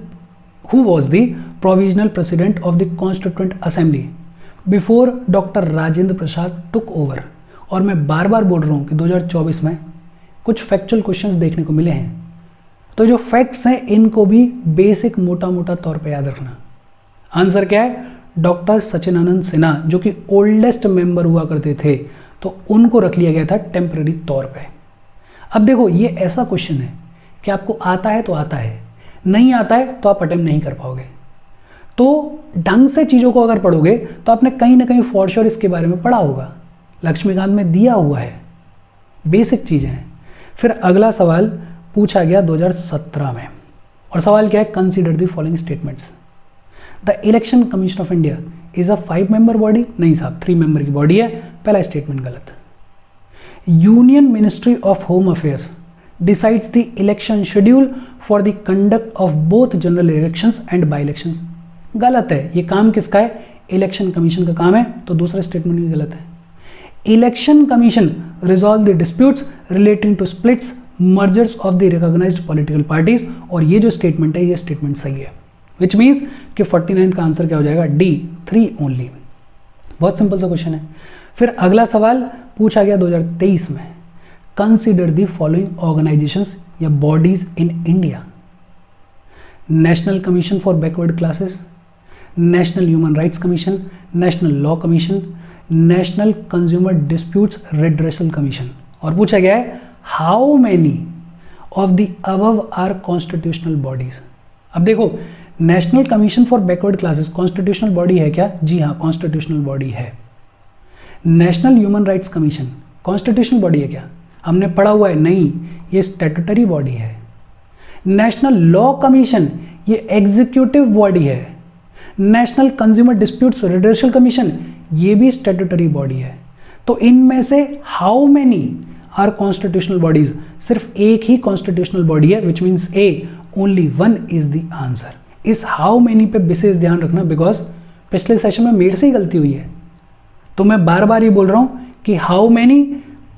who was the provisional president of the constituent assembly before doctor Rajendra Prasad took over. और मैं बार बार बोल रहा हूँ कि 2024 में कुछ फैक्चुअल क्वेश्चंस देखने को मिले हैं, तो जो फैक्ट्स हैं इनको भी बेसिक मोटा मोटा तौर पे याद रखना। आंसर क्या है? डॉक्टर सचिदानंद सिन्हा, जो कि ओल्डेस्ट मेंबर हुआ करते थे, तो उनको रख लिया गया था टेम्पररी तौर पे। अब देखो ये ऐसा क्वेश्चन है कि आपको आता है तो आता है, नहीं आता है तो आप अटेम्प्ट नहीं कर पाओगे। तो ढंग से चीज़ों को अगर पढ़ोगे तो आपने कहीं ना कहीं फॉर श्योर इसके बारे में पढ़ा होगा, लक्ष्मीकांत में दिया हुआ है, बेसिक चीज़ें हैं। फिर अगला सवाल पूछा गया 2017 में, और सवाल क्या है? Consider the following statements. The election commission of India is a 5 member body. नहीं साहब, 3 मेंबर की बॉडी है। पहला स्टेटमेंट गलत। Union ministry of home affairs decides the election schedule for the conduct of both general elections and by elections. गलत है। ये काम किसका है? इलेक्शन कमीशन का काम है, तो दूसरा स्टेटमेंट भी गलत है। Election commission resolve the disputes relating to splits mergers of the recognised political parties. और ये जो स्टेटमेंट है ये स्टेटमेंट सही है, विच मीन्स कि 49 का आंसर क्या हो जाएगा? D, 3 only. बहुत सिंपल सा क्वेश्चन है। फिर अगला सवाल पूछा गया 2023 में, कंसीडर द फॉलोइंग ऑर्गेनाइजेशंस या bodies in India. National commission for backward classes, national human rights commission, national law commission, national consumer disputes redressal commission. और पूछा गया है how many of the above are constitutional bodies. अब देखो, national commission for backward classes constitutional body है क्या? जी हाँ, कॉन्स्टिट्यूशनल बॉडी है। National human rights commission constitutional body है क्या? हमने पढ़ा हुआ है, नहीं, ये स्टैट्यूटरी बॉडी है। नेशनल लॉ कमीशन ये एग्जीक्यूटिव बॉडी है। National consumer disputes redressal commission ये भी स्टैट्यूटरी बॉडी है। तो इनमें से how many are constitutional bodies? सिर्फ एक ही कॉन्स्टिट्यूशनल बॉडी है, which means A, only 1 is the answer. इस हाउ मेनी पे विशेष ध्यान रखना, बिकॉज पिछले सेशन में मेरे से ही गलती हुई है, तो मैं बार बार ये बोल रहा हूँ कि हाउ मेनी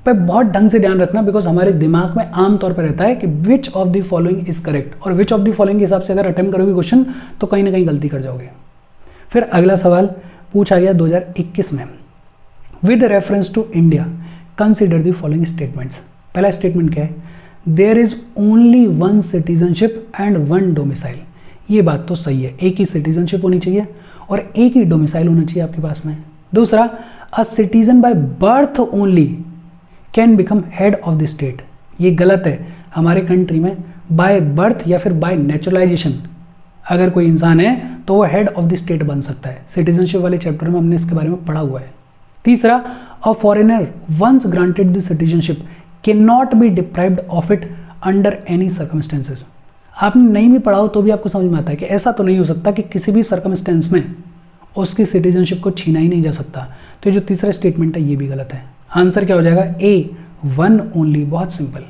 पे बहुत ढंग से ध्यान रखना, बिकॉज हमारे दिमाग में आमतौर पर रहता है कि विच of the following is correct, और विच ऑफ द फॉलोइंग के हिसाब से अगर अटेम्प्ट करोगे क्वेश्चन तो कहीं ना कहीं गलती कर जाओगे। फिर अगला सवाल पूछा गया 2021 में, with reference to India consider the following statements. पहला स्टेटमेंट क्या है? There is only 1 citizenship and 1 domicile. ये बात तो सही है, एक ही सिटीजनशिप होनी चाहिए और एक ही डोमिसाइल होना चाहिए आपके पास में। दूसरा, a citizen by birth only can become head of the state. ये गलत है। हमारे कंट्री में बाय बर्थ या फिर बाय नेचुरलाइजेशन अगर कोई इंसान है तो वो हेड ऑफ द स्टेट बन सकता है। सिटीजनशिप वाले चैप्टर में हमने इसके बारे में पढ़ा हुआ है। तीसरा, a foreigner once granted the citizenship can not be deprived of it under any circumstances. आपने नहीं भी पढ़ा हो तो भी आपको समझ में आता है कि ऐसा तो नहीं हो सकता कि किसी भी सर्कमस्टेंस में उसकी सिटीजनशिप को छीना ही नहीं जा सकता। तो ये जो तीसरा स्टेटमेंट है ये भी गलत है। आंसर क्या हो जाएगा? ए, वन ओनली। बहुत सिंपल।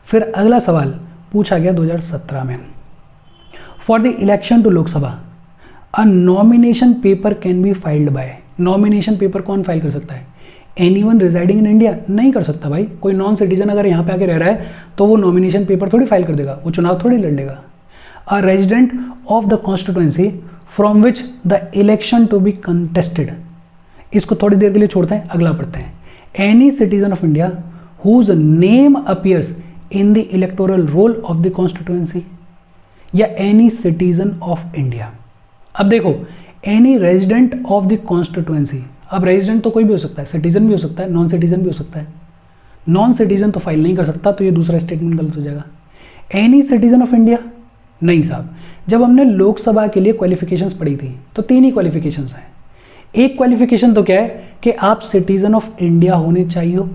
फिर अगला सवाल पूछा गया 2017 में, for the election to Lok Sabha a nomination paper can be filed by. Nomination paper कौन फाइल कर सकता है? एनीवन रिजाइडिंग इन इंडिया नहीं कर सकता भाई। कोई नॉन सिटीजन अगर यहाँ पे आके रह रहा है तो वो नॉमिनेशन पेपर थोड़ी फाइल कर देगा, वो चुनाव थोड़ी लड़ लेगा। A resident of the constituency from which the election to be contested. इसको थोड़ी देर के लिए छोड़ते हैं, अगला पढ़ते हैं। Any citizen of India whose name appears in the electoral roll of the constituency, या एनी सिटीजन ऑफ इंडिया। अब देखो, any resident of the constituency, अब रेजिडेंट तो कोई भी हो सकता है, सिटीजन भी हो सकता है, नॉन सिटीजन भी हो सकता है। नॉन सिटीजन तो फाइल नहीं कर सकता, तो ये दूसरा स्टेटमेंट गलत हो जाएगा। एनी सिटीजन ऑफ इंडिया नहीं साहब। जब हमने लोकसभा के लिए क्वालिफिकेशंस पढ़ी थी तो 3 ही क्वालिफिकेशंस हैं। एक क्वालिफिकेशन तो क्या है कि आप सिटीजन ऑफ इंडिया होने चाहिए हो,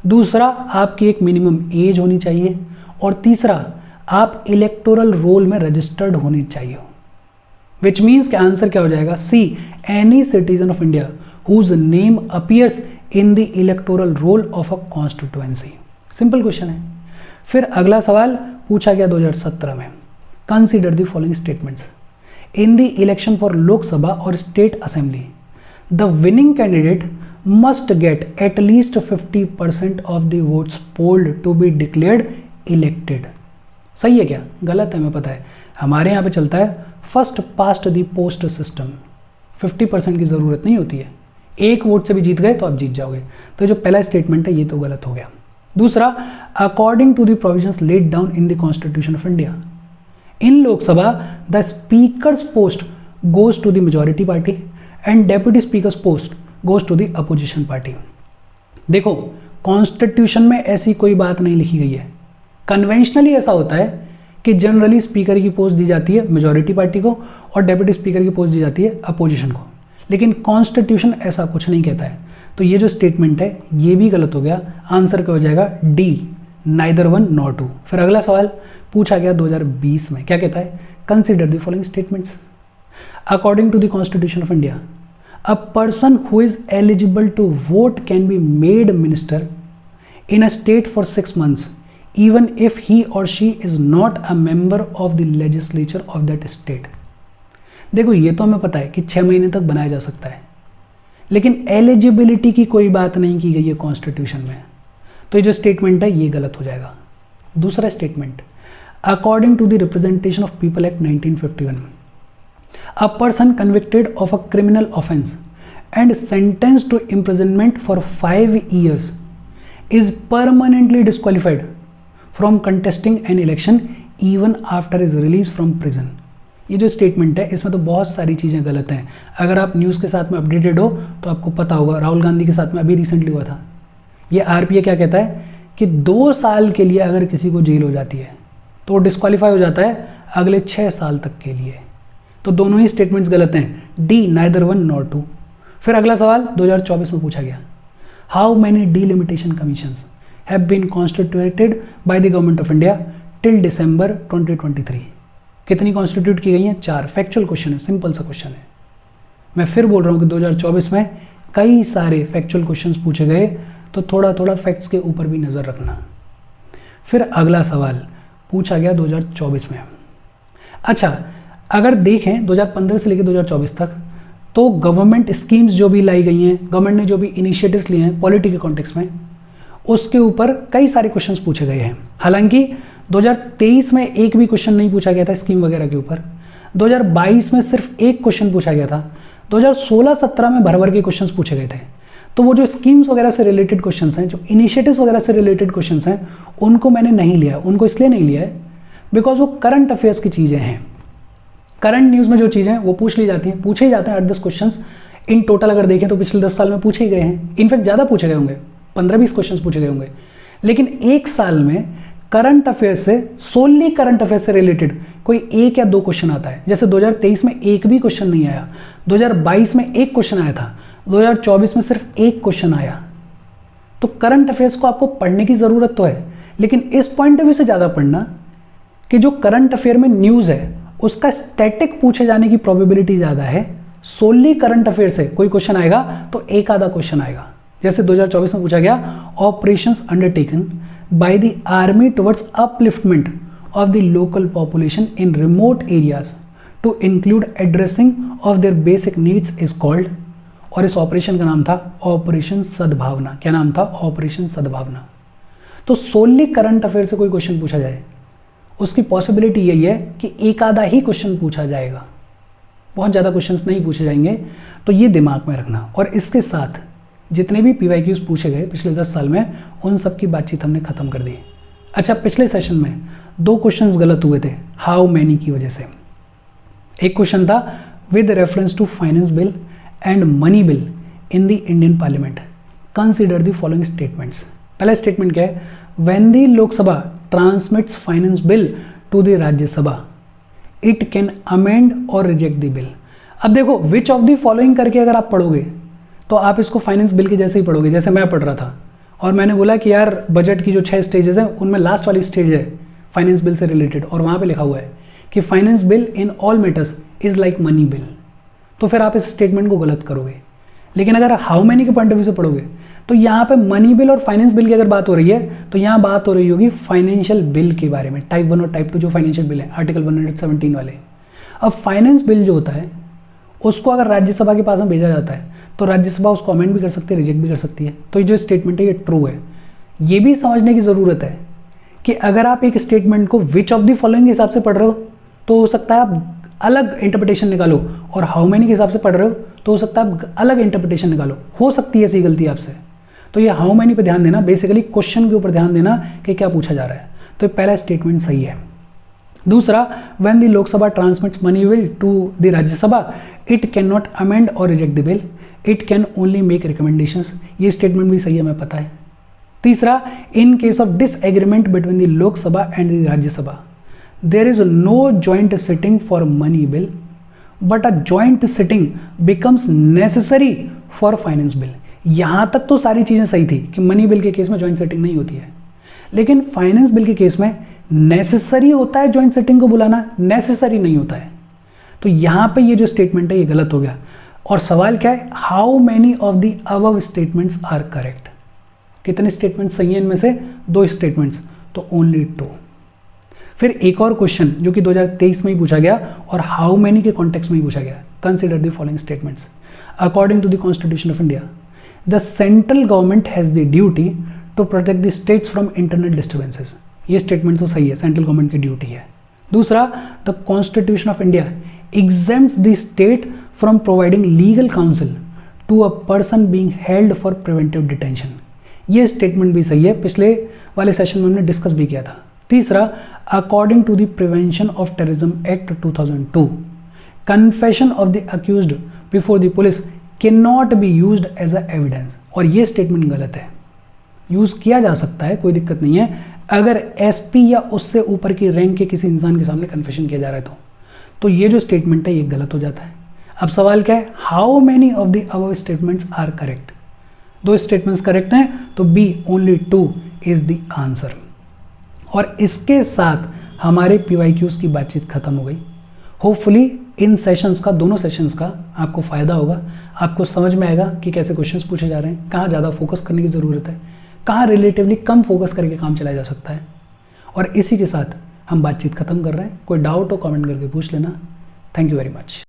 दूसरा आपकी एक मिनिमम एज होनी चाहिए, और तीसरा आप इलेक्टोरल रोल में रजिस्टर्ड होने चाहिए हो। विच मीन्स के आंसर क्या हो जाएगा? C, any citizen of India whose name appears in the electoral roll of a constituency। Simple question है। फिर अगला सवाल पूछा गया 2017 में, consider the following statements. In the election for Lok Sabha और state assembly the winning candidate must get at least 50% of the votes polled to be declared elected. सही है क्या? गलत है, हमें पता है। हमारे यहाँ पे चलता है first past the post system. 50% की ज़रूरत नहीं होती है, एक वोट से भी जीत गए तो आप जीत जाओगे। तो जो पहला स्टेटमेंट है ये तो गलत हो गया। दूसरा, according to the provisions laid down in the constitution of India in Lok Sabha the speakers post goes to the majority party and deputy speakers post goes to the opposition party. देखो, कॉन्स्टिट्यूशन में ऐसी कोई बात नहीं लिखी गई है। कन्वेंशनली ऐसा होता है कि जनरली स्पीकर की पोस्ट दी जाती है मेजॉरिटी पार्टी को और डेप्यूटी स्पीकर की पोस्ट दी जाती है अपोजिशन को, लेकिन कॉन्स्टिट्यूशन ऐसा कुछ नहीं कहता है। तो ये जो स्टेटमेंट है ये भी गलत हो गया। आंसर क्या हो जाएगा? D, neither one nor two. फिर अगला सवाल पूछा गया 2020 में, क्या कहता है? Consider the following statements. According to the constitution of India a person who is eligible to vote can be made minister in a state for 6 months even if he or she is not a member of the legislature of that state। देखो, ये तो हमें पता है कि 6 महीने तक बनाया जा सकता है, लेकिन एलिजिबिलिटी की कोई बात नहीं की गई है कॉन्स्टिट्यूशन में। तो ये जो स्टेटमेंट है ये गलत हो जाएगा। दूसरा statement, according to the representation of people act 1951 a person convicted of a criminal offence and sentence to imprisonment for 5 years is permanently disqualified from contesting an election even after is release from prison. ये जो statement है इसमें तो बहुत सारी चीज़ें गलत हैं। अगर आप न्यूज़ के साथ में अपडेटेड हो तो आपको पता होगा, राहुल गांधी के साथ में अभी रिसेंटली हुआ था। ये आरपीए क्या कहता है कि 2 साल के लिए अगर किसी को जेल हो जाती है तो वो डिस्क्वालीफाई हो जाता है अगले 6 साल तक के लिए। तो दोनों ही स्टेटमेंट्स गलत हैं, D, neither one nor two. फिर अगला सवाल 2024 में पूछा गया, how many delimitation commissions have been constituted by the government of India till December 2023। कितनी कॉन्स्टिट्यूट की गई हैं? 4। फैक्चुअल क्वेश्चन है, सिंपल सा क्वेश्चन है। मैं फिर बोल रहा हूँ कि 2024 में कई सारे फैक्चुअल क्वेश्चंस पूछे गए, तो थोड़ा थोड़ा फैक्ट्स के ऊपर भी नज़र रखना। फिर अगला सवाल पूछा गया 2024 में। अच्छा, अगर देखें 2015 से लेकर 2024 तक तो गवर्नमेंट स्कीम्स जो भी लाई गई हैं, गवर्नमेंट ने जो भी इनिशिएटिव्स लिए हैं पॉलिटी के कॉन्टेक्स्ट में, उसके ऊपर कई सारे क्वेश्चंस पूछे गए हैं। हालांकि 2023 में एक भी क्वेश्चन नहीं पूछा गया था स्कीम वगैरह के ऊपर। 2022 में सिर्फ एक क्वेश्चन पूछा गया था। 2016-17 में भर भर के क्वेश्चंस पूछे गए थे। तो वो जो स्कीम्स वगैरह से रिलेटेड क्वेश्चंस हैं, जो इनिशिएटिव्स वगैरह से रिलेटेड क्वेश्चंस हैं, उनको मैंने नहीं लिया। उनको इसलिए नहीं लिया है बिकॉज वो करंट अफेयर्स की चीज़ें हैं। करंट न्यूज़ में जो चीज़ें हैं वो पूछ ली जाती हैं, पूछे ही जाते हैं 8-10 क्वेश्चंस इन टोटल। अगर देखें तो पिछले 10 साल में पूछे ही गए हैं, इनफैक्ट ज़्यादा पूछे गए होंगे, 15-20 क्वेश्चन पूछे गए होंगे, लेकिन एक साल में करंट अफेयर्स से, सोनली करंट अफेयर से रिलेटेड कोई 1 या 2 क्वेश्चन आता है। जैसे 2023 में एक भी क्वेश्चन नहीं आया, 2022 में एक क्वेश्चन आया था, 2024 में सिर्फ एक क्वेश्चन आया। तो करंट अफेयर्स को आपको पढ़ने की जरूरत तो है, लेकिन इस पॉइंट ऑफ व्यू से ज्यादा पढ़ना कि जो करंट अफेयर में न्यूज है उसका स्टैटिक पूछे जाने की प्रोबेबिलिटी ज्यादा है। सोनली करंट अफेयर से कोई क्वेश्चन आएगा तो एक आधा क्वेश्चन आएगा। जैसे 2024 में पूछा गया, operations undertaken by the army towards upliftment of the local population in remote areas to include addressing of their basic needs is called, और इस ऑपरेशन का नाम था ऑपरेशन सद्भावना। क्या नाम था? ऑपरेशन सद्भावना। तो सोनली करंट अफेयर से कोई क्वेश्चन पूछा जाए, उसकी पॉसिबिलिटी यही है कि एक आधा ही क्वेश्चन पूछा जाएगा, बहुत ज़्यादा क्वेश्चंस नहीं पूछे जाएंगे। तो ये दिमाग में रखना। और इसके साथ जितने भी PYQs पूछे गए पिछले 10 साल में, उन सब की बातचीत हमने खत्म कर दी। अच्छा, पिछले सेशन में 2 क्वेश्चंस गलत हुए थे हाउ मैनी की वजह से। एक क्वेश्चन था with reference to finance bill and money bill in the Indian parliament consider the following statements. पहला स्टेटमेंट क्या है? When the Lok Sabha transmits finance bill to the Rajya Sabha it can amend or reject the bill. अब देखो, विच of the following करके अगर आप पढ़ोगे तो आप इसको फाइनेंस बिल के जैसे ही पढ़ोगे। जैसे मैं पढ़ रहा था और मैंने बोला कि यार बजट की जो 6 स्टेजेस हैं उनमें लास्ट वाली स्टेज है फाइनेंस बिल से रिलेटेड, और वहाँ पे लिखा हुआ है कि finance bill in all matters is like money bill, तो फिर आप इस स्टेटमेंट को गलत करोगे। लेकिन अगर हाउ मैनी के पॉइंट ऑफ व्यू से पढ़ोगे तो यहाँ पे मनी बिल और फाइनेंस बिल की अगर बात हो रही है तो यहाँ बात हो रही होगी फाइनेंशियल बिल के बारे में, टाइप 1 और टाइप 2 जो फाइनेंशियल बिल है, आर्टिकल 117 वाले। अब फाइनेंस बिल जो होता है उसको अगर राज्यसभा के पास में भेजा जाता है तो राज्यसभा उसको अमेंड भी कर सकती है, रिजेक्ट भी कर सकती है। तो ये जो स्टेटमेंट है ये ट्रू है। ये भी समझने की ज़रूरत है कि अगर आप एक स्टेटमेंट को विच ऑफ द फॉलोइंग के हिसाब से पढ़ रहे हो तो हो सकता है आप अलग इंटरप्रिटेशन निकालो, और हाउ मेनी के हिसाब से पढ़ रहे हो तो हो सकता है आप अलग इंटरप्रिटेशन निकालो। हो सकती है ऐसी गलती आपसे। तो ये हाउ मेनी पे ध्यान देना, बेसिकली क्वेश्चन के ऊपर ध्यान देना कि क्या पूछा जा रहा है। तो पहला स्टेटमेंट सही है। दूसरा, when the Lok Sabha transmits money bill to the Rajya Sabha it can not amend or reject the bill, it can only make recommendations. ये स्टेटमेंट भी सही है, हमें पता है। तीसरा, in case of disagreement between the Lok Sabha and the Rajya Sabha there is no joint sitting for money bill but a joint sitting becomes necessary for finance bill. यहां तक तो सारी चीजें सही थी कि मनी बिल के केस में जॉइंट सेटिंग नहीं होती है, लेकिन फाइनेंस बिल के केस में नेसेसरी होता है जॉइंट सेटिंग को बुलाना, नेसेसरी नहीं होता है। तो यहां पे ये जो स्टेटमेंट है ये गलत हो गया। और सवाल क्या है? How many of the above statements are correct. कितने स्टेटमेंट सही हैं इनमें से? 2 स्टेटमेंट्स, तो ओनली 2। फिर एक और क्वेश्चन जो कि 2023 में ही पूछा गया और हाउ मेनी के कॉन्टेक्स्ट में ही पूछा गया। Consider the following statements. According to the constitution of India the central government has the duty to protect the states from internal disturbances. ये स्टेटमेंट तो सही है, सेंट्रल गवर्नमेंट की ड्यूटी है। दूसरा, the constitution of India exempts the state from providing legal counsel to a person being held for preventive detention। ये statement भी सही है, पिछले वाले सेशन में हमने डिस्कस भी किया था। तीसरा, according to the prevention of terrorism act 2002 confession of the accused before the police can not be used as a evidence. और ये स्टेटमेंट गलत है। यूज किया जा सकता है, कोई दिक्कत नहीं है, अगर एसपी या उससे ऊपर की रैंक के किसी इंसान के सामने कन्फेशन किया जा रहा है तो ये जो स्टेटमेंट है ये गलत हो जाता है। अब सवाल क्या है? How many of the above statements are correct. 2 statements correct हैं, तो B only 2 is the answer. और इसके साथ हमारे PYQs की बातचीत खत्म हो गई। होपफुली इन सेशंस का, दोनों सेशंस का आपको फ़ायदा होगा, आपको समझ में आएगा कि कैसे क्वेश्चंस पूछे जा रहे हैं, कहाँ ज़्यादा फोकस करने की ज़रूरत है, कहाँ रिलेटिवली कम फोकस करके काम चलाया जा सकता है। और इसी के साथ हम बातचीत खत्म कर रहे हैं। कोई डाउट हो कमेंट करके पूछ लेना। Thank you very much.